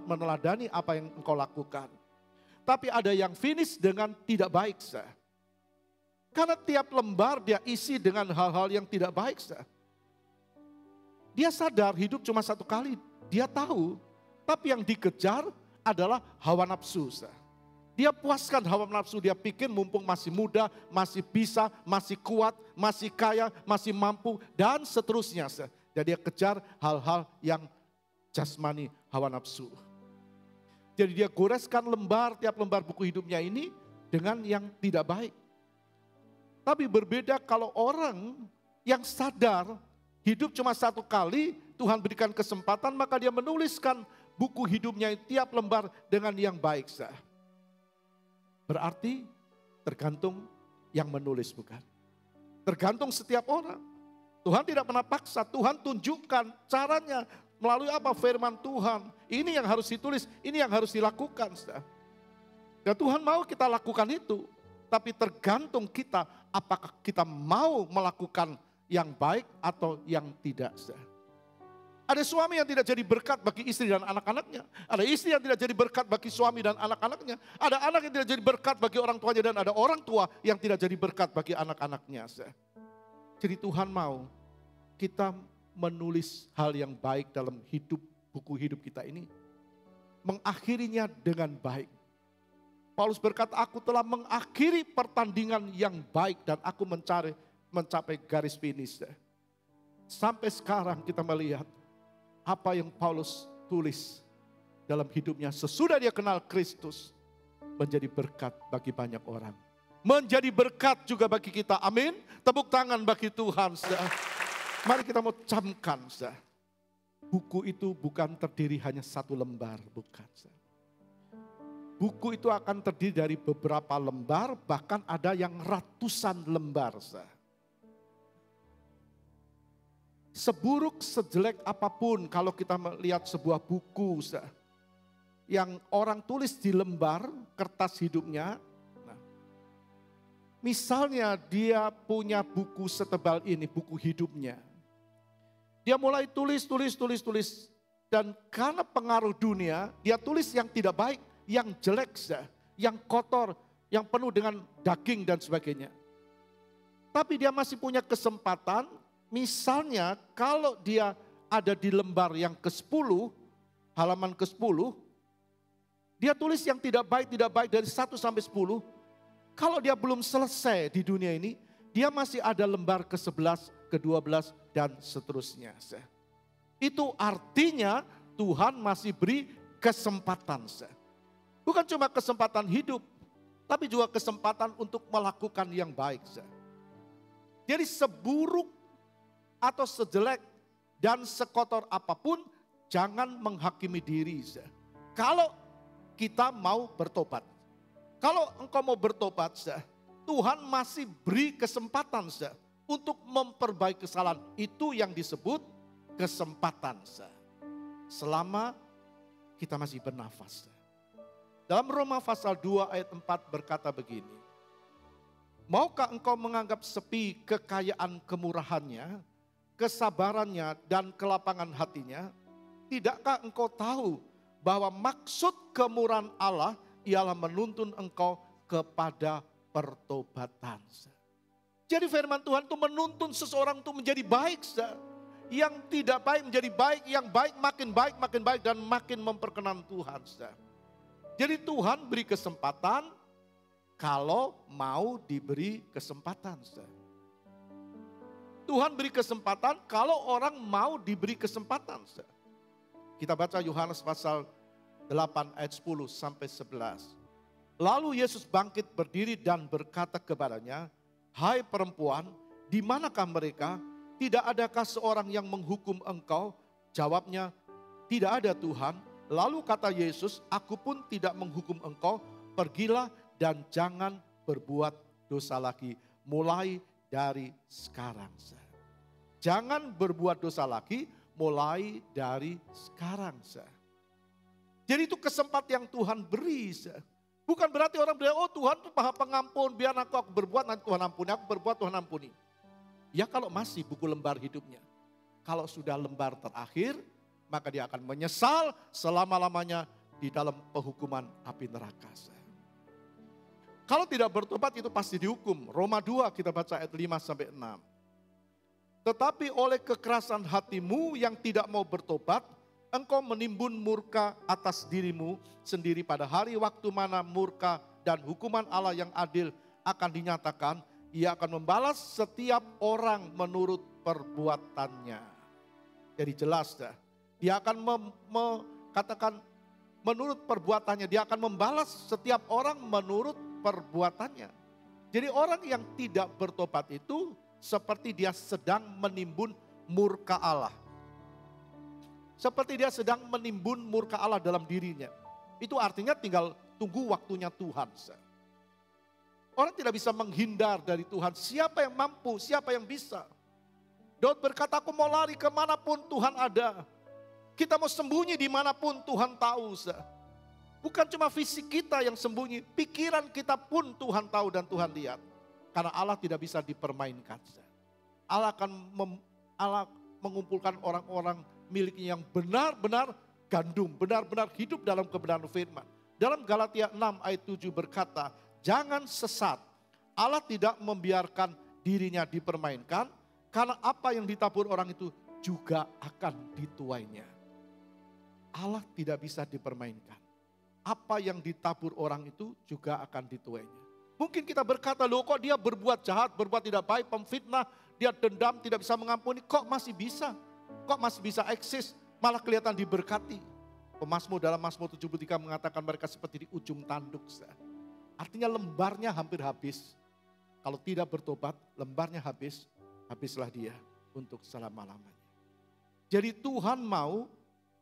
meneladani apa yang engkau lakukan. Tapi ada yang finish dengan tidak baik. Karena tiap lembar dia isi dengan hal-hal yang tidak baik. Dia sadar hidup cuma satu kali, dia tahu. Tapi yang dikejar adalah hawa nafsu. Dia puaskan hawa nafsu, dia pikir mumpung masih muda, masih bisa, masih kuat, masih kaya, masih mampu, dan seterusnya. Jadi dia kejar hal-hal yang jasmani, hawa nafsu. Jadi dia goreskan tiap lembar buku hidupnya ini dengan yang tidak baik. Tapi berbeda kalau orang yang sadar hidup cuma satu kali, Tuhan berikan kesempatan, maka dia menuliskan buku hidupnya tiap lembar dengan yang baik. Berarti tergantung yang menulis, bukan? Tergantung setiap orang. Tuhan tidak pernah paksa, Tuhan tunjukkan caranya melalui apa? Firman Tuhan. Ini yang harus ditulis, ini yang harus dilakukan. Dan Tuhan mau kita lakukan itu. Tapi tergantung kita, apakah kita mau melakukan yang baik atau yang tidak. Ada suami yang tidak jadi berkat bagi istri dan anak-anaknya. Ada istri yang tidak jadi berkat bagi suami dan anak-anaknya. Ada anak yang tidak jadi berkat bagi orang tuanya dan ada orang tua yang tidak jadi berkat bagi anak-anaknya. Jadi Tuhan mau kita menulis hal yang baik dalam buku hidup kita ini. Mengakhirinya dengan baik. Paulus berkata, aku telah mengakhiri pertandingan yang baik dan aku mencapai garis finish. Sampai sekarang kita melihat apa yang Paulus tulis dalam hidupnya sesudah dia kenal Kristus menjadi berkat bagi banyak orang. Menjadi berkat juga bagi kita. Amin. Tepuk tangan bagi Tuhan. Mari kita mau camkan. Buku itu bukan terdiri hanya satu lembar. Bukan. Buku itu akan terdiri dari beberapa lembar, bahkan ada yang ratusan lembar. Seburuk, sejelek apapun kalau kita melihat sebuah buku yang orang tulis di lembar kertas hidupnya. Nah, misalnya dia punya buku setebal ini, buku hidupnya. Dia mulai tulis. Dan karena pengaruh dunia, dia tulis yang tidak baik, yang jelek, yang kotor, yang penuh dengan daging dan sebagainya. Tapi dia masih punya kesempatan. Misalnya kalau dia ada di lembar yang ke-10, halaman ke-10, dia tulis yang tidak baik dari 1 sampai 10. Kalau dia belum selesai di dunia ini, dia masih ada lembar ke-11, ke-12 dan seterusnya. Itu artinya Tuhan masih beri kesempatan. Bukan cuma kesempatan hidup, tapi juga kesempatan untuk melakukan yang baik. Jadi seburuk atau sejelek dan sekotor apapun, jangan menghakimi diri. Kalau kita mau bertobat. Kalau engkau mau bertobat, Tuhan masih beri kesempatan untuk memperbaiki kesalahan. Itu yang disebut kesempatan. Selama kita masih bernafas. Dalam Roma pasal 2 ayat 4 berkata begini. Maukah engkau menganggap sepi kekayaan kemurahannya, kesabarannya dan kelapangan hatinya? Tidakkah engkau tahu bahwa maksud kemurahan Allah ialah menuntun engkau kepada pertobatan. Jadi firman Tuhan itu menuntun seseorang untuk menjadi baik. Yang tidak baik menjadi baik, yang baik makin baik dan makin memperkenan Tuhan. Jadi Tuhan beri kesempatan kalau mau diberi kesempatan. Tuhan beri kesempatan kalau orang mau diberi kesempatan. Kita baca Yohanes pasal 8 ayat 10 sampai 11. Lalu Yesus bangkit berdiri dan berkata kepadanya, "Hai perempuan, di manakah mereka? Tidak adakah seorang yang menghukum engkau?" Jawabnya, "Tidak ada Tuhan." Lalu kata Yesus, "Aku pun tidak menghukum engkau, pergilah dan jangan berbuat dosa lagi mulai dari sekarang." Jangan berbuat dosa lagi mulai dari sekarang. Jadi itu kesempatan yang Tuhan beri. Bukan berarti orang bilang, oh Tuhan itu Maha Pengampun, biar aku berbuat nanti Tuhan ampuni, aku berbuat Tuhan ampuni. Ya kalau masih buku lembar hidupnya. Kalau sudah lembar terakhir, maka dia akan menyesal selama-lamanya di dalam penghukuman api neraka. Kalau tidak bertobat itu pasti dihukum. Roma 2 kita baca ayat 5 sampai 6. Tetapi oleh kekerasan hatimu yang tidak mau bertobat, engkau menimbun murka atas dirimu sendiri pada hari waktu mana murka dan hukuman Allah yang adil akan dinyatakan. Ia akan membalas setiap orang menurut perbuatannya. Jadi jelas dah. Dia akan katakan menurut perbuatannya. Dia akan membalas setiap orang menurut perbuatannya. Jadi orang yang tidak bertobat itu seperti dia sedang menimbun murka Allah. Seperti dia sedang menimbun murka Allah dalam dirinya. Itu artinya tinggal tunggu waktunya Tuhan. Orang tidak bisa menghindar dari Tuhan. Siapa yang mampu, siapa yang bisa. Daud berkata, aku mau lari kemanapun Tuhan ada. Kita mau sembunyi dimanapun Tuhan tahu. Bukan cuma fisik kita yang sembunyi, pikiran kita pun Tuhan tahu dan Tuhan lihat. Karena Allah tidak bisa dipermainkan. Allah akan mengumpulkan orang-orang miliknya yang benar-benar gandum, benar-benar hidup dalam kebenaran firman. Dalam Galatia 6 ayat 7 berkata, jangan sesat. Allah tidak membiarkan dirinya dipermainkan, karena apa yang ditabur orang itu juga akan dituainya. Allah tidak bisa dipermainkan. Apa yang ditabur orang itu juga akan dituainya. Mungkin kita berkata, loh kok dia berbuat jahat, berbuat tidak baik, pemfitnah, dia dendam, tidak bisa mengampuni, kok masih bisa? Kok masih bisa eksis, malah kelihatan diberkati. Pemazmur dalam Mazmur 73 mengatakan mereka seperti di ujung tanduk. Artinya lembarnya hampir habis. Kalau tidak bertobat, lembarnya habis, habislah dia untuk selama-lamanya. Jadi Tuhan mau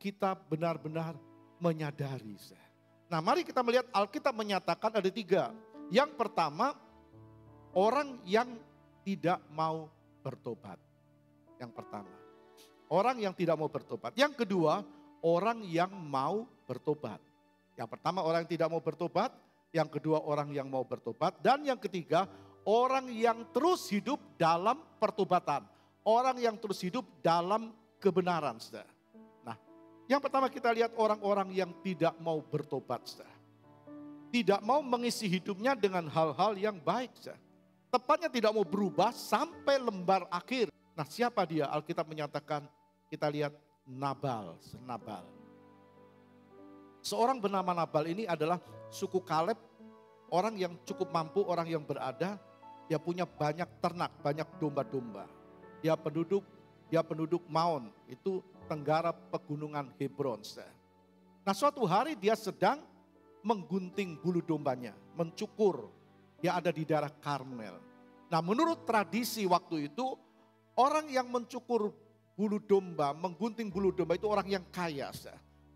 kita benar-benar menyadari. Nah mari kita melihat Alkitab menyatakan ada 3. Yang pertama, orang yang tidak mau bertobat. Yang pertama, orang yang tidak mau bertobat. Yang kedua, orang yang mau bertobat. Yang pertama, orang yang tidak mau bertobat. Yang kedua, orang yang mau bertobat. Dan yang ketiga, orang yang terus hidup dalam pertobatan. Orang yang terus hidup dalam kebenaran. Nah, yang pertama kita lihat orang-orang yang tidak mau bertobat. Tidak mau mengisi hidupnya dengan hal-hal yang baik. Tepatnya tidak mau berubah sampai lembar akhir. Nah siapa dia? Alkitab menyatakan, kita lihat Nabal. Seorang bernama Nabal ini adalah suku Kaleb. Orang yang cukup mampu, orang yang berada. Dia punya banyak ternak, banyak domba-domba. Dia penduduk Maon, itu tenggara pegunungan Hebron. Nah suatu hari dia sedang menggunting bulu dombanya, mencukur. Dia ada di daerah Karmel. Nah, menurut tradisi waktu itu, orang yang mencukur bulu domba, menggunting bulu domba itu orang yang kaya,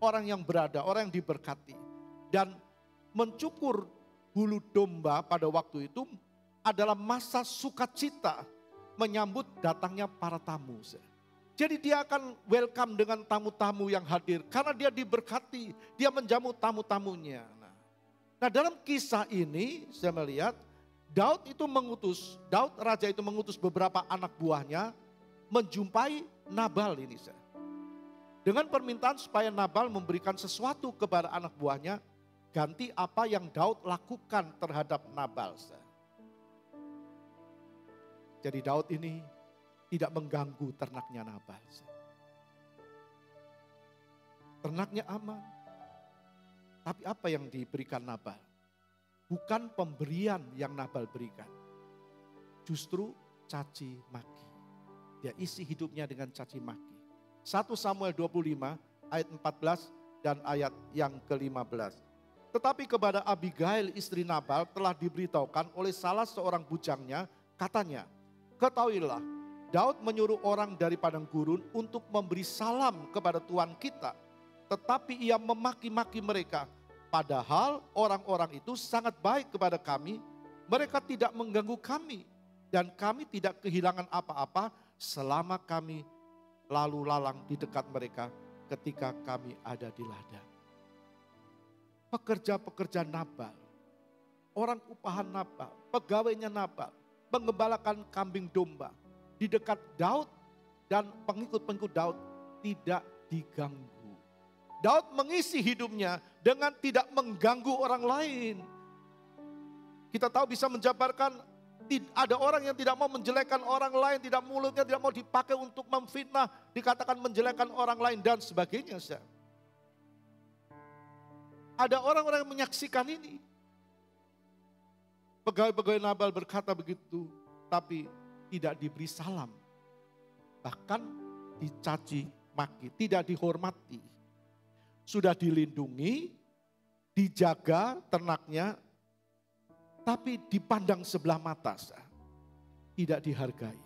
orang yang berada, orang yang diberkati. Dan mencukur bulu domba pada waktu itu adalah masa sukacita menyambut datangnya para tamu. Jadi dia akan welcome dengan tamu-tamu yang hadir karena dia diberkati, dia menjamu tamu-tamunya. Nah, dalam kisah ini saya melihat Daud raja itu mengutus beberapa anak buahnya menjumpai Nabal ini. Dengan permintaan supaya Nabal memberikan sesuatu kepada anak buahnya, ganti apa yang Daud lakukan terhadap Nabal. Jadi Daud ini tidak mengganggu ternaknya Nabal. Ternaknya aman. Tapi apa yang diberikan Nabal? Bukan pemberian yang Nabal berikan. Justru caci maki. Dia isi hidupnya dengan caci maki. 1 Samuel 25 ayat 14 dan ayat yang ke-15. Tetapi kepada Abigail istri Nabal telah diberitahukan oleh salah seorang bujangnya, katanya, ketahuilah Daud menyuruh orang dari padang gurun untuk memberi salam kepada Tuhan kita. Tetapi ia memaki-maki mereka. Padahal orang-orang itu sangat baik kepada kami. Mereka tidak mengganggu kami. Dan kami tidak kehilangan apa-apa selama kami lalu lalang di dekat mereka ketika kami ada di ladang. Pekerja-pekerja Nabal, orang upahan Nabal, pegawainya Nabal, mengembalakan kambing domba di dekat Daud dan pengikut-pengikut Daud tidak diganggu. Daud mengisi hidupnya dengan tidak mengganggu orang lain. Kita tahu bisa menjabarkan ada orang yang tidak mau menjelekkan orang lain, tidak mulutnya tidak mau dipakai untuk memfitnah, dikatakan menjelekkan orang lain dan sebagainya. Ada orang-orang yang menyaksikan ini. Pegawai-pegawai Nabal berkata begitu, tapi tidak diberi salam. Bahkan dicaci maki, tidak dihormati. Sudah dilindungi, dijaga ternaknya, tapi dipandang sebelah mata, tidak dihargai.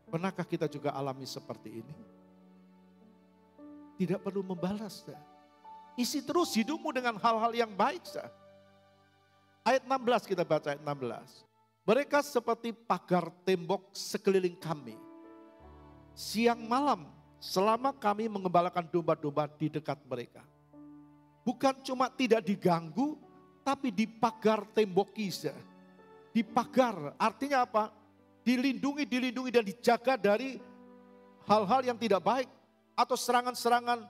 Pernahkah kita juga alami seperti ini? Tidak perlu membalas. Isi terus hidupmu dengan hal-hal yang baik. Ayat 16 kita baca ayat 16. Mereka seperti pagar tembok sekeliling kami. Siang malam selama kami mengembalakan domba-domba di dekat mereka. Bukan cuma tidak diganggu, tapi dipagar temboki. Dipagar artinya apa? Dilindungi dan dijaga dari hal-hal yang tidak baik. Atau serangan-serangan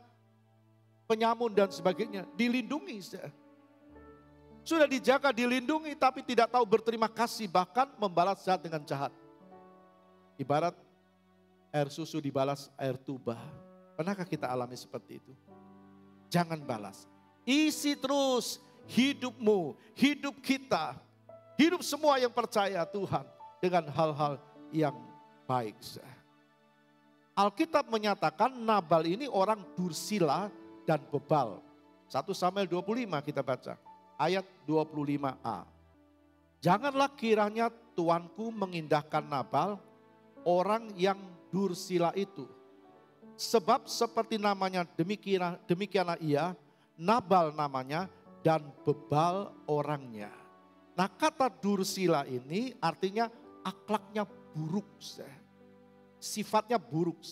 penyamun dan sebagainya. Dilindungi. Sudah dijaga, dilindungi, tapi tidak tahu berterima kasih. Bahkan membalas jahat dengan jahat. Ibarat air susu dibalas air tuba. Pernahkah kita alami seperti itu? Jangan balas. Isi terus hidupmu, hidup kita, hidup semua yang percaya Tuhan dengan hal-hal yang baik. Alkitab menyatakan Nabal ini orang dursila dan bebal. 1 Samuel 25 kita baca, ayat 25a. Janganlah kiranya tuanku mengindahkan Nabal, orang yang dursila itu. Sebab seperti namanya demikianlah ia, Nabal namanya dan bebal orangnya. Nah, kata dursila ini artinya akhlaknya buruk. Sifatnya buruk.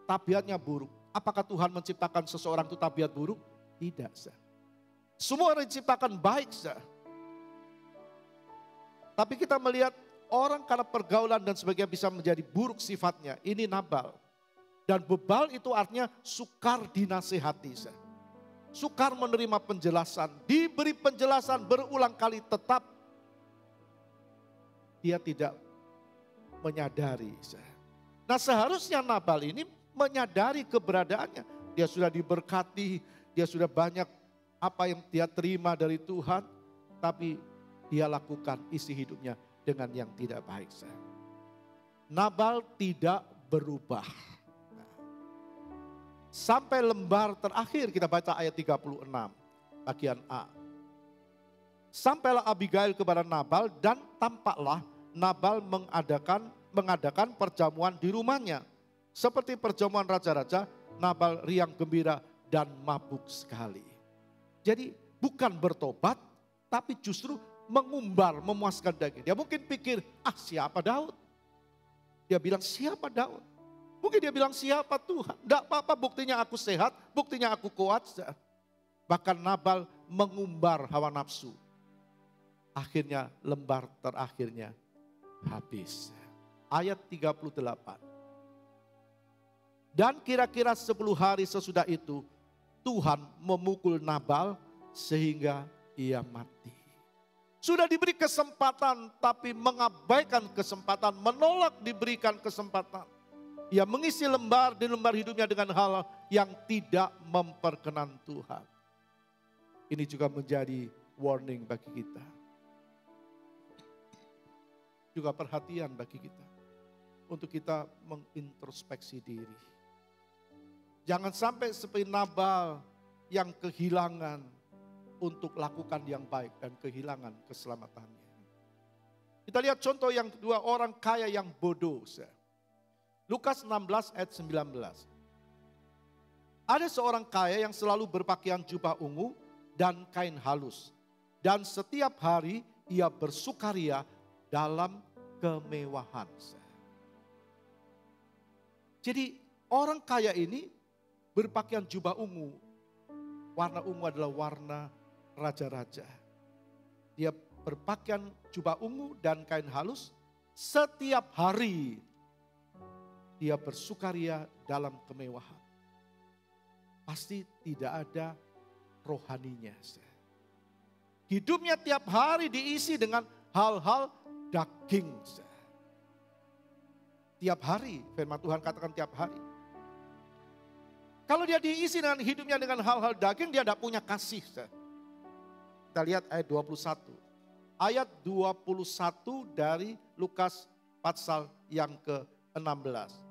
Tabiatnya buruk. Apakah Tuhan menciptakan seseorang itu tabiat buruk? Tidak. Semua orang diciptakan baik. Tapi kita melihat orang karena pergaulan dan sebagainya bisa menjadi buruk sifatnya. Ini Nabal. Dan bebal itu artinya sukar dinasihati. Sukar menerima penjelasan. Diberi penjelasan berulang kali tetap dia tidak menyadari. Nah, seharusnya Nabal ini menyadari keberadaannya. Dia sudah diberkati, dia sudah banyak apa yang dia terima dari Tuhan. Tapi dia lakukan isi hidupnya dengan yang tidak baik. Nabal tidak berubah. Sampai lembar terakhir kita baca ayat 36. Bagian A. Sampailah Abigail kepada Nabal dan tampaklah Nabal mengadakan perjamuan di rumahnya. Seperti perjamuan raja-raja, Nabal riang gembira dan mabuk sekali. Jadi bukan bertobat, tapi justru mengumbar, memuaskan daging. Dia mungkin pikir, siapa Daud? Dia bilang, siapa Daud? Mungkin dia bilang, siapa Tuhan? Tidak apa-apa, buktinya aku sehat, buktinya aku kuat. Bahkan Nabal mengumbar hawa nafsu. Akhirnya lembar terakhirnya habis. Ayat 38. Dan kira-kira 10 hari sesudah itu Tuhan memukul Nabal sehingga ia mati. Sudah diberi kesempatan tapi mengabaikan kesempatan, menolak diberikan kesempatan. Ia mengisi lembar hidupnya dengan hal yang tidak memperkenan Tuhan. Ini juga menjadi warning bagi kita. Juga perhatian bagi kita. Untuk kita mengintrospeksi diri. Jangan sampai seperti Nabal yang kehilangan untuk lakukan yang baik dan kehilangan keselamatannya. Kita lihat contoh yang kedua, orang kaya yang bodoh. Lukas 16 ayat 19. Ada seorang kaya yang selalu berpakaian jubah ungu dan kain halus. Dan setiap hari ia bersukaria dalam kemewahan. Jadi orang kaya ini berpakaian jubah ungu. Warna ungu adalah warna raja-raja. Dia berpakaian jubah ungu dan kain halus. Setiap hari dia bersukaria dalam kemewahan. Pasti tidak ada rohaninya. Hidupnya tiap hari diisi dengan hal-hal daging. Tiap hari, firman Tuhan katakan tiap hari. Kalau dia diisi dengan hidupnya dengan hal-hal daging, dia tidak punya kasih. Kita lihat ayat 21. Ayat 21 dari Lukas pasal yang ke-16.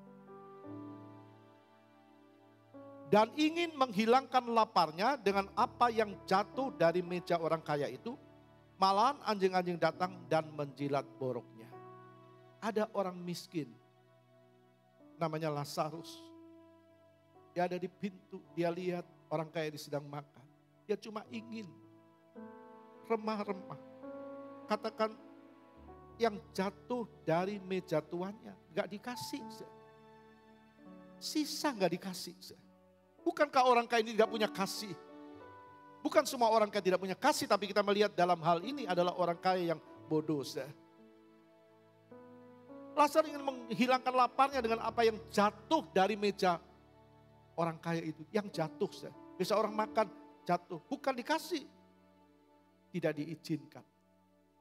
Dan ingin menghilangkan laparnya dengan apa yang jatuh dari meja orang kaya itu, malahan anjing-anjing datang dan menjilat boroknya. Ada orang miskin, namanya Lazarus. Dia ada di pintu, dia lihat orang kaya ini sedang makan. Dia cuma ingin remah-remah. Katakan yang jatuh dari meja tuannya, gak dikasih. Sisa gak dikasih. Bukankah orang kaya ini tidak punya kasih? Bukan semua orang kaya tidak punya kasih, tapi kita melihat dalam hal ini adalah orang kaya yang bodoh. Lazarus ingin menghilangkan laparnya dengan apa yang jatuh dari meja orang kaya itu. Yang jatuh. Bisa orang makan jatuh, bukan dikasih. Tidak diizinkan.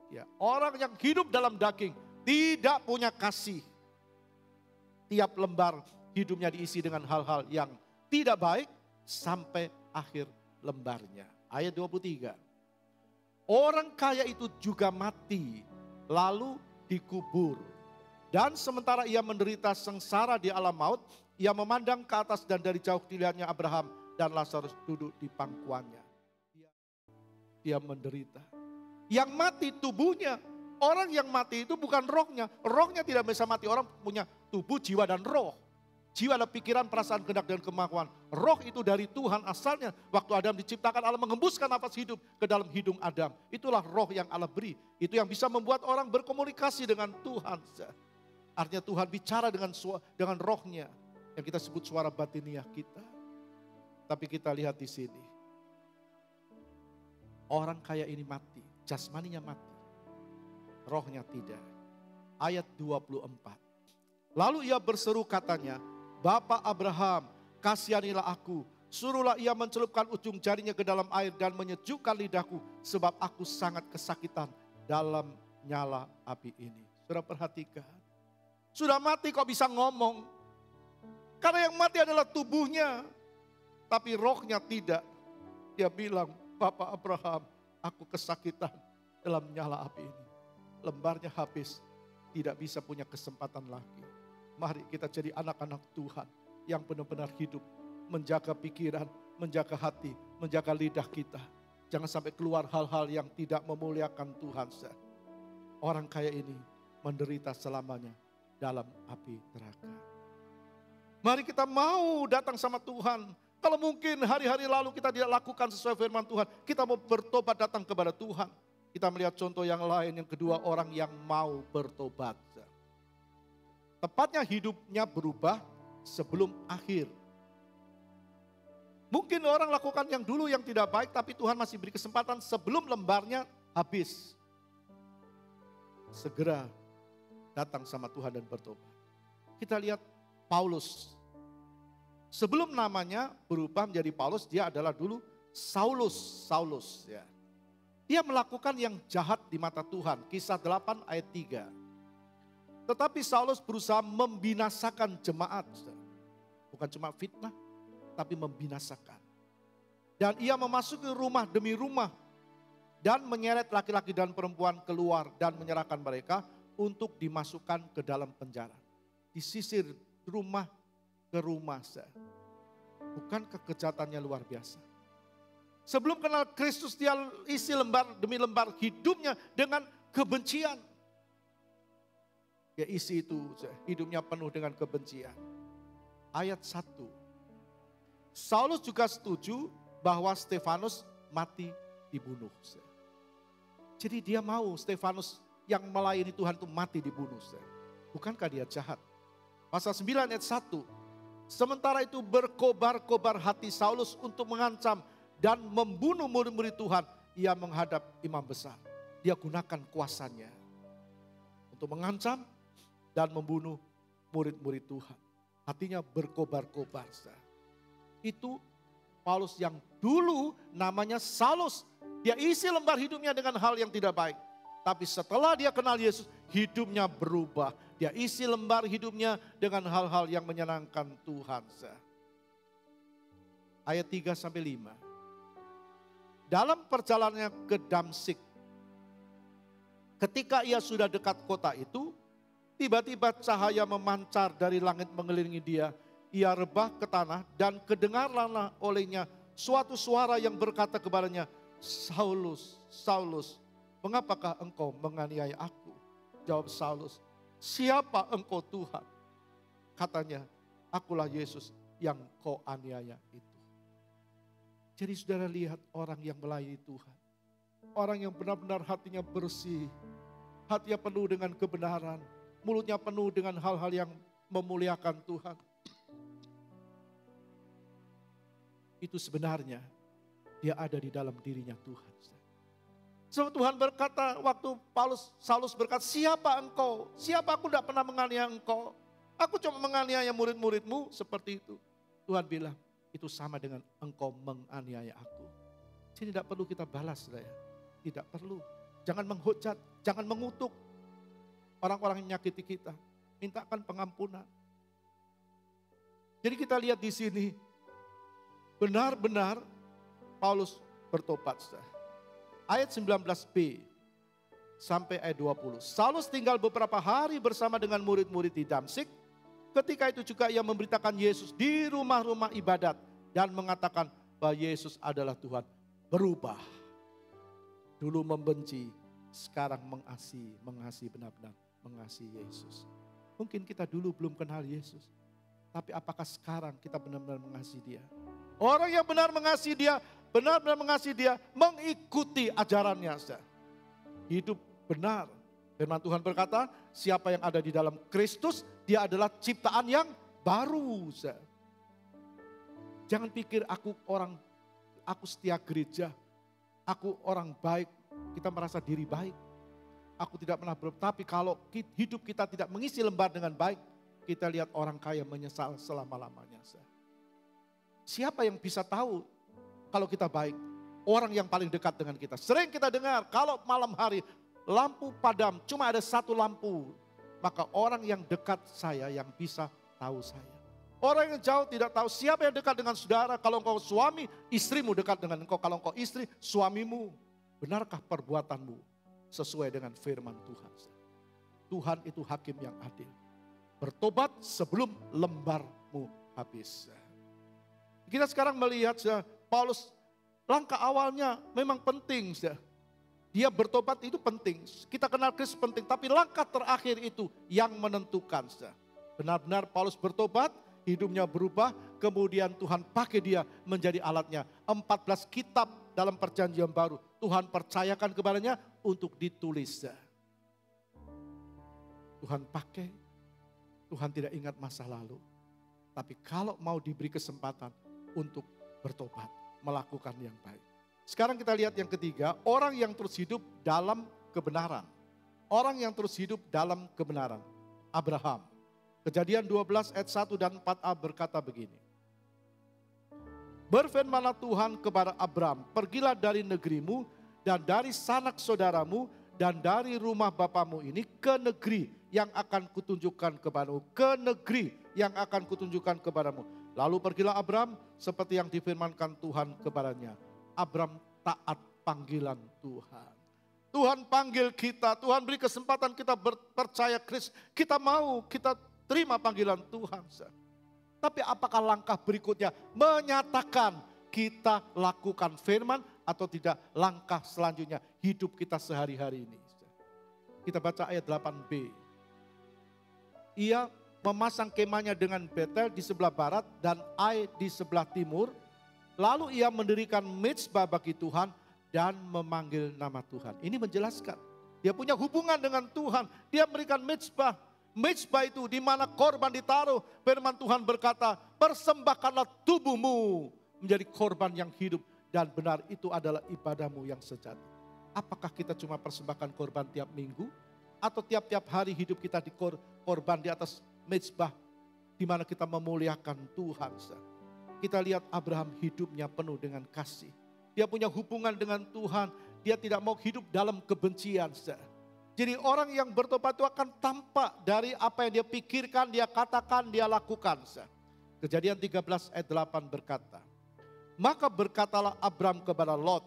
Ya, orang yang hidup dalam daging tidak punya kasih. Tiap lembar hidupnya diisi dengan hal-hal yang tidak baik sampai akhir lembarnya. Ayat 23. Orang kaya itu juga mati lalu dikubur. Dan sementara ia menderita sengsara di alam maut, ia memandang ke atas dan dari jauh dilihatnya Abraham dan Lazarus duduk di pangkuannya. Dia menderita. Yang mati tubuhnya. Orang yang mati itu bukan rohnya. Rohnya tidak bisa mati. Orang punya tubuh, jiwa dan roh. Jiwa adalah pikiran, perasaan, kehendak dan kemauan. Roh itu dari Tuhan asalnya. Waktu Adam diciptakan, Allah mengembuskan nafas hidup ke dalam hidung Adam. Itulah roh yang Allah beri. Itu yang bisa membuat orang berkomunikasi dengan Tuhan. Artinya Tuhan bicara dengan rohnya. Yang kita sebut suara batiniah kita. Tapi kita lihat di sini. Orang kaya ini mati. Jasmaninya mati. Rohnya tidak. Ayat 24. Lalu ia berseru katanya, Bapak Abraham, kasihanilah aku. Suruhlah ia mencelupkan ujung jarinya ke dalam air dan menyejukkan lidahku. Sebab aku sangat kesakitan dalam nyala api ini. Saudara perhatikan. Sudah mati kok bisa ngomong. Karena yang mati adalah tubuhnya. Tapi rohnya tidak. Dia bilang, Bapak Abraham, aku kesakitan dalam nyala api ini. Lembarnya habis. Tidak bisa punya kesempatan lagi. Mari kita jadi anak-anak Tuhan yang benar-benar hidup, menjaga pikiran, menjaga hati, menjaga lidah kita. Jangan sampai keluar hal-hal yang tidak memuliakan Tuhan. Orang kaya ini menderita selamanya dalam api neraka. Mari kita mau datang sama Tuhan. Kalau mungkin hari-hari lalu kita tidak lakukan sesuai firman Tuhan, kita mau bertobat datang kepada Tuhan. Kita melihat contoh yang lain, yang kedua orang yang mau bertobat. Tepatnya hidupnya berubah sebelum akhir. Mungkin orang lakukan yang dulu yang tidak baik, tapi Tuhan masih beri kesempatan sebelum lembarnya habis. Segera datang sama Tuhan dan bertobat. Kita lihat Paulus. Sebelum namanya berubah menjadi Paulus, dia adalah dulu Saulus. Ya. Dia melakukan yang jahat di mata Tuhan. Kisah 8 ayat 3. Tetapi Saulus berusaha membinasakan jemaat. Bukan cuma fitnah, tapi membinasakan. Dan ia memasuki rumah demi rumah. Dan menyeret laki-laki dan perempuan keluar dan menyerahkan mereka untuk dimasukkan ke dalam penjara. Disisir rumah ke rumah. Bukan kekejahatannya luar biasa. Sebelum kenal Kristus dia isi lembar demi lembar hidupnya dengan kebencian. Ya isi itu hidupnya penuh dengan kebencian. Ayat 1. Saulus juga setuju bahwa Stefanus mati dibunuh. Jadi dia mau Stefanus yang melayani Tuhan itu mati dibunuh. Bukankah dia jahat? Pasal 9 ayat 1. Sementara itu berkobar-kobar hati Saulus untuk mengancam dan membunuh murid-murid Tuhan. Ia menghadap imam besar. Dia gunakan kuasanya untuk mengancam dan membunuh murid-murid Tuhan. Hatinya berkobar-kobar. Itu Paulus yang dulu namanya Saulus. Dia isi lembar hidupnya dengan hal yang tidak baik. Tapi setelah dia kenal Yesus, hidupnya berubah. Dia isi lembar hidupnya dengan hal-hal yang menyenangkan Tuhan. Ayat 3-5. Dalam perjalanannya ke Damsyik, ketika ia sudah dekat kota itu, tiba-tiba cahaya memancar dari langit mengelilingi dia. Ia rebah ke tanah dan kedengarlah olehnya suatu suara yang berkata kepadanya, Saulus, Saulus, mengapakah engkau menganiaya aku? Jawab Saulus, siapa engkau Tuhan? Katanya, akulah Yesus yang kau aniaya itu. Jadi saudara lihat orang yang melayani Tuhan. Orang yang benar-benar hatinya bersih. Hatinya penuh dengan kebenaran. Mulutnya penuh dengan hal-hal yang memuliakan Tuhan. Itu sebenarnya dia ada di dalam dirinya Tuhan. Sebab Tuhan berkata waktu Saulus berkata, siapa engkau? Siapa aku tidak pernah menganiaya engkau? Aku cuma menganiaya murid-muridmu seperti itu. Tuhan bilang, itu sama dengan engkau menganiaya aku. Jadi tidak perlu kita balas. Tidak perlu. Jangan menghujat, jangan mengutuk orang-orang yang menyakiti kita. Mintakan pengampunan. Jadi kita lihat di sini, benar-benar Paulus bertobat. Ayat 19b sampai ayat 20. Saulus tinggal beberapa hari bersama dengan murid-murid di Damsyik. Ketika itu juga ia memberitakan Yesus di rumah-rumah ibadat. Dan mengatakan bahwa Yesus adalah Tuhan. Berubah. Dulu membenci, sekarang mengasihi benar-benar mengasihi Yesus. Mungkin kita dulu belum kenal Yesus. Tapi apakah sekarang kita benar-benar mengasihi dia? Orang yang benar mengasihi dia, benar-benar mengasihi dia, mengikuti ajarannya. Hidup benar. Firman Tuhan berkata, siapa yang ada di dalam Kristus, dia adalah ciptaan yang baru. Jangan pikir aku setia gereja, aku orang baik, kita merasa diri baik. Aku tidak pernah tapi kalau hidup kita tidak mengisi lembar dengan baik, kita lihat orang kaya menyesal selama-lamanya. Siapa yang bisa tahu kalau kita baik? Orang yang paling dekat dengan kita. Sering kita dengar kalau malam hari lampu padam, cuma ada satu lampu. Maka orang yang dekat saya yang bisa tahu saya. Orang yang jauh tidak tahu siapa yang dekat dengan saudara. Kalau engkau suami, istrimu dekat dengan engkau. Kalau engkau istri, suamimu. Benarkah perbuatanmu sesuai dengan firman Tuhan? Tuhan itu hakim yang adil. Bertobat sebelum lembarmu habis. Kita sekarang melihat Paulus Langkah awalnya memang penting. Dia bertobat itu penting. Kita kenal Kristus penting. Tapi langkah terakhir itu yang menentukan. Benar-benar Paulus bertobat, hidupnya berubah. Kemudian Tuhan pakai dia menjadi alatnya. 14 kitab dalam perjanjian baru. Tuhan percayakan kepadanya untuk ditulis. Tuhan pakai, Tuhan tidak ingat masa lalu. Tapi kalau mau diberi kesempatan untuk bertobat, melakukan yang baik. Sekarang kita lihat yang ketiga, orang yang terus hidup dalam kebenaran. Orang yang terus hidup dalam kebenaran. Abraham. Kejadian 12 ayat 1 dan 4a berkata begini. Berfirmanlah Tuhan kepada Abram, pergilah dari negerimu dan dari sanak saudaramu dan dari rumah bapamu ini ke negeri yang akan kutunjukkan kepadamu. Ke negeri yang akan kutunjukkan kepadamu. Lalu pergilah Abram seperti yang difirmankan Tuhan kepadanya. Abram taat panggilan Tuhan. Tuhan panggil kita, Tuhan beri kesempatan kita percaya Kristus. Kita mau, kita terima panggilan Tuhan. Tapi apakah langkah berikutnya menyatakan kita lakukan firman atau tidak? Langkah selanjutnya hidup kita sehari-hari ini. Kita baca ayat 8b. Ia memasang kemahnya dengan Betel di sebelah barat dan Ai di sebelah timur. Lalu ia mendirikan mezbah bagi Tuhan dan memanggil nama Tuhan. Ini menjelaskan. Dia punya hubungan dengan Tuhan. Dia memberikan mezbah. Mezbah itu di mana korban ditaruh. Firman Tuhan berkata, persembahkanlah tubuhmu menjadi korban yang hidup dan benar. Itu adalah ibadahmu yang sejati. Apakah kita cuma persembahkan korban tiap minggu? Atau tiap-tiap hari hidup kita di korban di atas mezbah. Di mana kita memuliakan Tuhan. Kita lihat Abraham hidupnya penuh dengan kasih. Dia punya hubungan dengan Tuhan. Dia tidak mau hidup dalam kebencian. Jadi orang yang bertobat itu akan tampak dari apa yang dia pikirkan, dia katakan, dia lakukan. Kejadian 13 ayat 8 berkata. Maka berkatalah Abram kepada Lot.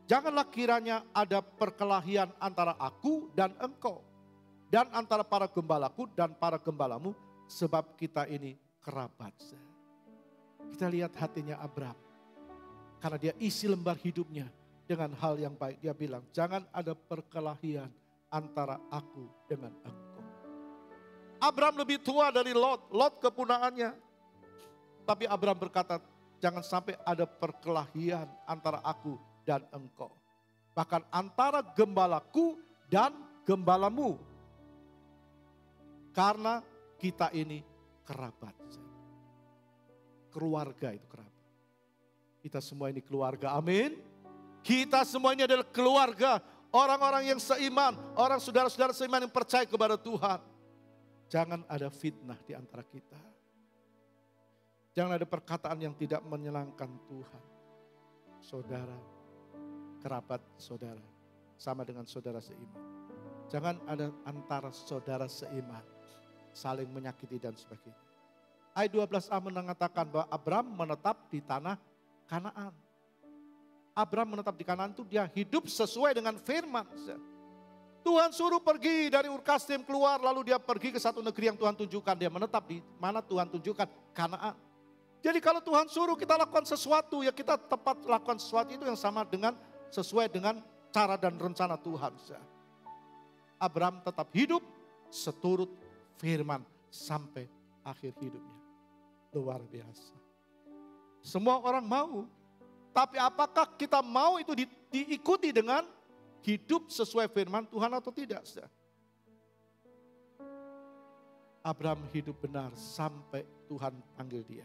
Janganlah kiranya ada perkelahian antara aku dan engkau. Dan antara para gembalaku dan para gembalamu. Sebab kita ini kerabat. Kita lihat hatinya Abram. Karena dia isi lembar hidupnya dengan hal yang baik. Dia bilang, jangan ada perkelahian antara aku dengan engkau. Abram lebih tua dari Lot. Lot kepunaannya. Tapi Abram berkata, jangan sampai ada perkelahian antara aku dan engkau. Bahkan antara gembalaku dan gembalamu. Karena kita ini kerabat. Keluarga itu kerabat. Kita semua ini keluarga, amin. Kita semua ini adalah keluarga. Orang-orang yang seiman, orang saudara-saudara seiman yang percaya kepada Tuhan. Jangan ada fitnah di antara kita. Jangan ada perkataan yang tidak menyenangkan Tuhan. Saudara, kerabat saudara, sama dengan saudara seiman. Jangan ada antara saudara seiman, saling menyakiti dan sebagainya. Ayat 12a mengatakan bahwa Abram menetap di tanah Kanaan. Abram menetap di Kanaan itu dia hidup sesuai dengan firman. Tuhan suruh pergi dari Ur Kasdim keluar lalu dia pergi ke satu negeri yang Tuhan tunjukkan. Dia menetap di mana Tuhan tunjukkan, Kanaan. Jadi kalau Tuhan suruh kita lakukan sesuatu ya kita tepat lakukan sesuatu itu yang sama dengan sesuai dengan cara dan rencana Tuhan. Abram tetap hidup seturut firman sampai akhir hidupnya. Luar biasa. Semua orang mau. Tapi apakah kita mau itu diikuti dengan hidup sesuai firman Tuhan atau tidak? Abraham hidup benar sampai Tuhan panggil dia.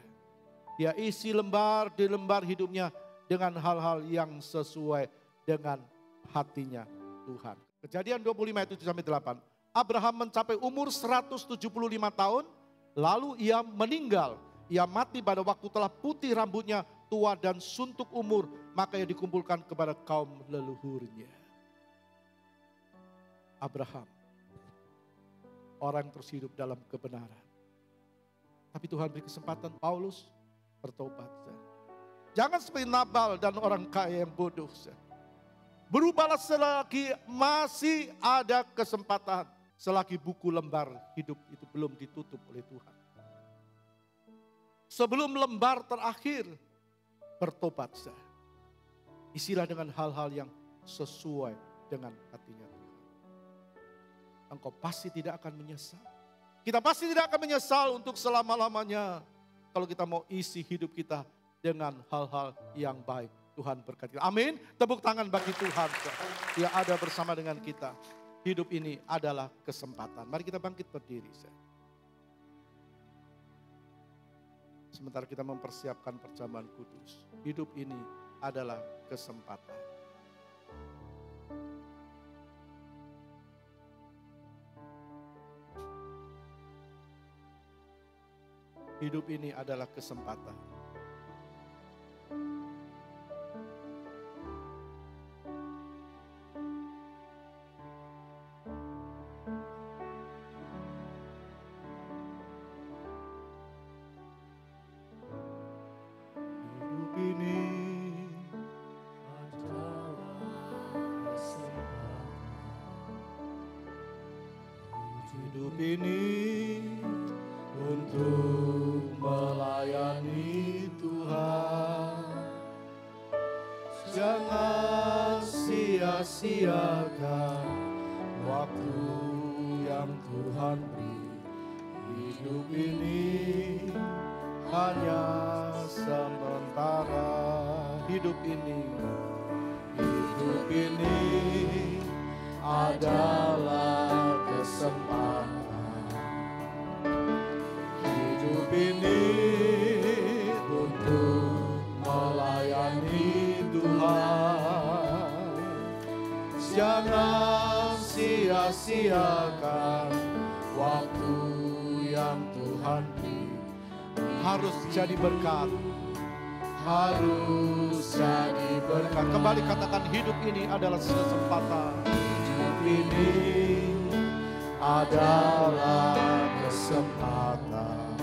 Dia isi lembar di lembar hidupnya dengan hal-hal yang sesuai dengan hatinya Tuhan. Kejadian 25 ayat 7-8. Abraham mencapai umur 175 tahun, lalu ia meninggal. Ia mati pada waktu telah putih rambutnya, tua dan suntuk umur, maka ia dikumpulkan kepada kaum leluhurnya. Abraham, orang terus hidup dalam kebenaran. Tapi Tuhan beri kesempatan Paulus bertobat. Jangan seperti Nabal dan orang kaya yang bodoh. Berubahlah selagi masih ada kesempatan. Selagi buku lembar hidup itu belum ditutup oleh Tuhan. Sebelum lembar terakhir, bertobat. Isilah dengan hal-hal yang sesuai dengan hatinya Tuhan. Engkau pasti tidak akan menyesal. Kita pasti tidak akan menyesal untuk selama-lamanya. Kalau kita mau isi hidup kita dengan hal-hal yang baik. Tuhan berkati. Amin. Tepuk tangan bagi Tuhan. Dia ada bersama dengan kita. Hidup ini adalah kesempatan. Mari kita bangkit berdiri. Sementara kita mempersiapkan perjamuan kudus. Hidup ini adalah kesempatan. Hidup ini adalah kesempatan. Hidup ini hidup ini untuk melayani Tuhan. Jangan sia-siakan waktu yang Tuhan beri. Hidup ini hanya sementara. Hidup ini adalah kesempatan. Hidup ini untuk melayani Tuhan. Jangan sia-siakan waktu yang Tuhan beri. Harus jadi berkat. Harus jadi berkat. Kembali katakan, hidup ini adalah kesempatan. Hidup ini adalah kesempatan.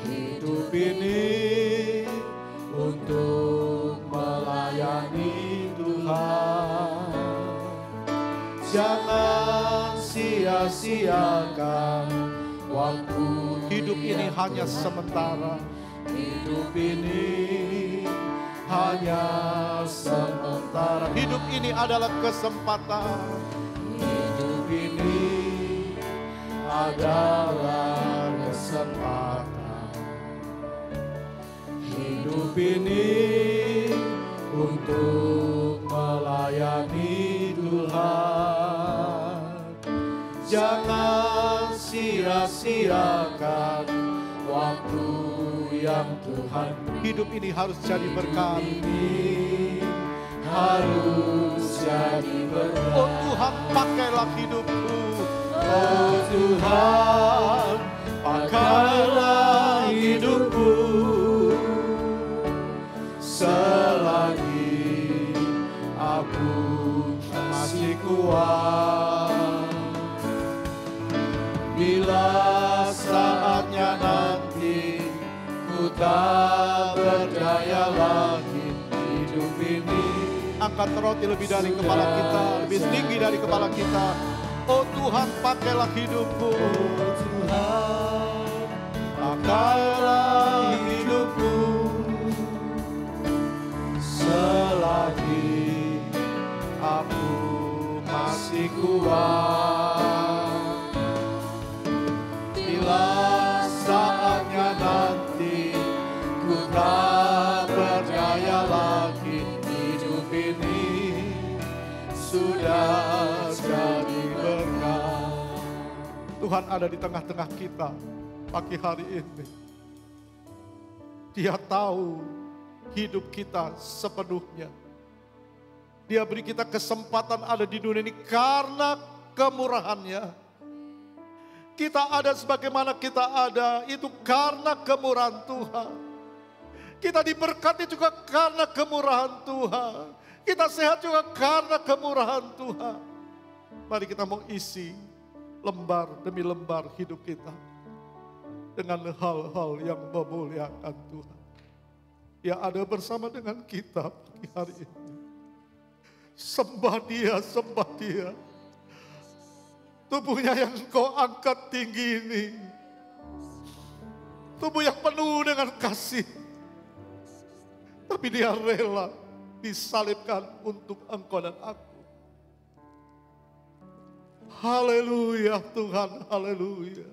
Hidup ini untuk melayani Tuhan. Jangan sia-siakan waktu. Hidup ini hanya sementara. Hidup ini hanya sementara. Hidup ini adalah kesempatan. Hidup ini adalah kesempatan. Hidup ini untuk melayani Tuhan. Jangan sia-siakan waktu yang Tuhan. Hidup ini harus jadi berkat. Ini harus jadi berkat. Oh Tuhan, pakailah hidupku. Oh Tuhan, pakailah hidupku. Selagi aku masih kuat. Bila saatnya nanti ku tak berdaya lagi, hidup ini. Angkat roti lebih dari kepala kita, lebih tinggi dari kepala kita. Oh Tuhan, pakailah hidupku. Oh Tuhan, pakailah hidupku. Selagi aku masih kuat. Bila saatnya nanti ku tak berdaya lagi, hidup ini sudah jadi berkat. Tuhan ada di tengah-tengah kita pagi hari ini. Dia tahu hidup kita sepenuhnya. Dia beri kita kesempatan ada di dunia ini karena kemurahan-Nya. Kita ada sebagaimana kita ada, itu karena kemurahan Tuhan. Kita diberkati juga karena kemurahan Tuhan. Kita sehat juga karena kemurahan Tuhan. Mari kita mau isi lembar demi lembar hidup kita dengan hal-hal yang memuliakan Tuhan. Dia ada bersama dengan kita pagi hari ini. Sembah Dia, sembah Dia. Tubuhnya yang Kau angkat tinggi ini. Tubuh yang penuh dengan kasih. Tapi dia rela disalibkan untuk engkau dan aku. Haleluya Tuhan, haleluya.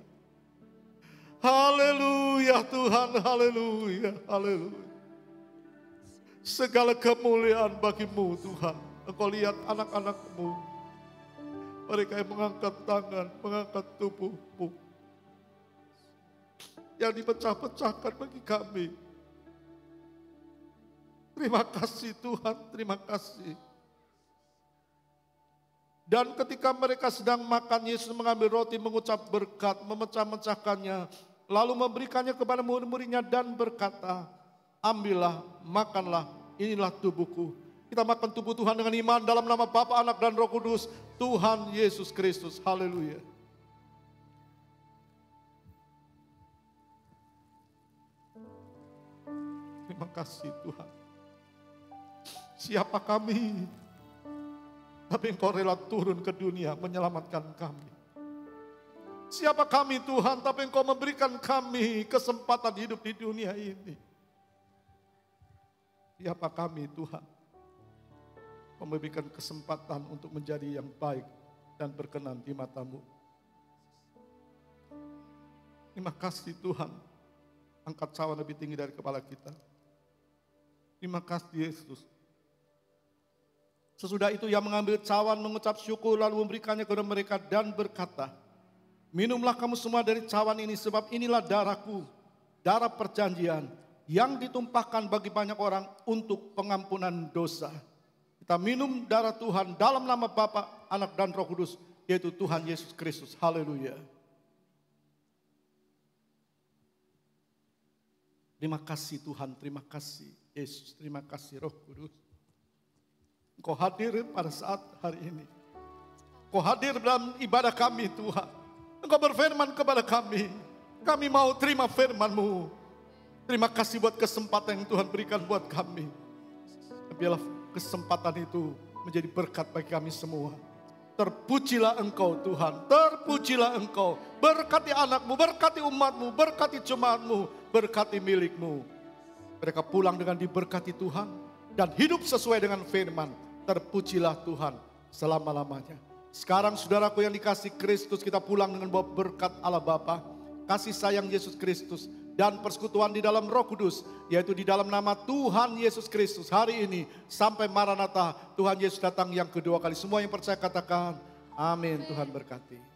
Haleluya Tuhan, haleluya, haleluya. Segala kemuliaan bagimu Tuhan. Engkau lihat anak-anakmu. Mereka yang mengangkat tangan, mengangkat tubuhmu. Yang dipecah-pecahkan bagi kami. Terima kasih Tuhan, terima kasih. Dan ketika mereka sedang makan, Yesus mengambil roti, mengucap berkat, memecah-mecahkannya, lalu memberikannya kepada murid-muridnya dan berkata, ambillah, makanlah, inilah tubuhku. Kita makan tubuh Tuhan dengan iman dalam nama Bapa, Anak, dan Roh Kudus, Tuhan Yesus Kristus. Haleluya. Terima kasih Tuhan. Siapa kami? Tapi Engkau rela turun ke dunia menyelamatkan kami. Siapa kami Tuhan? Tapi Engkau memberikan kami kesempatan hidup di dunia ini. Siapa kami Tuhan? Memberikan kesempatan untuk menjadi yang baik dan berkenan di mata-Mu. Terima kasih Tuhan. Angkat cawan lebih tinggi dari kepala kita. Terima kasih Yesus. Sesudah itu ia mengambil cawan, mengucap syukur, lalu memberikannya kepada mereka dan berkata, minumlah kamu semua dari cawan ini, sebab inilah darahku, darah perjanjian, yang ditumpahkan bagi banyak orang untuk pengampunan dosa. Kita minum darah Tuhan dalam nama Bapa, Anak, dan Roh Kudus, yaitu Tuhan Yesus Kristus. Haleluya. Terima kasih Tuhan, terima kasih Yesus, terima kasih Roh Kudus. Engkau hadir pada saat hari ini. Engkau hadir dalam ibadah kami Tuhan. Engkau berfirman kepada kami. Kami mau terima firman-Mu. Terima kasih buat kesempatan yang Tuhan berikan buat kami. Biarlah kesempatan itu menjadi berkat bagi kami semua. Terpujilah Engkau Tuhan, terpujilah Engkau. Berkati anak-Mu, berkati umat-Mu, berkati jemaat-Mu, berkati milik-Mu. Mereka pulang dengan diberkati Tuhan dan hidup sesuai dengan firman. Terpujilah Tuhan selama-lamanya. Sekarang saudaraku yang dikasih Kristus, kita pulang dengan bawa berkat Allah Bapa, kasih sayang Yesus Kristus, dan persekutuan di dalam Roh Kudus, yaitu di dalam nama Tuhan Yesus Kristus. Hari ini sampai Maranatha, Tuhan Yesus datang yang kedua kali. Semua yang percaya katakan amin. Tuhan berkati.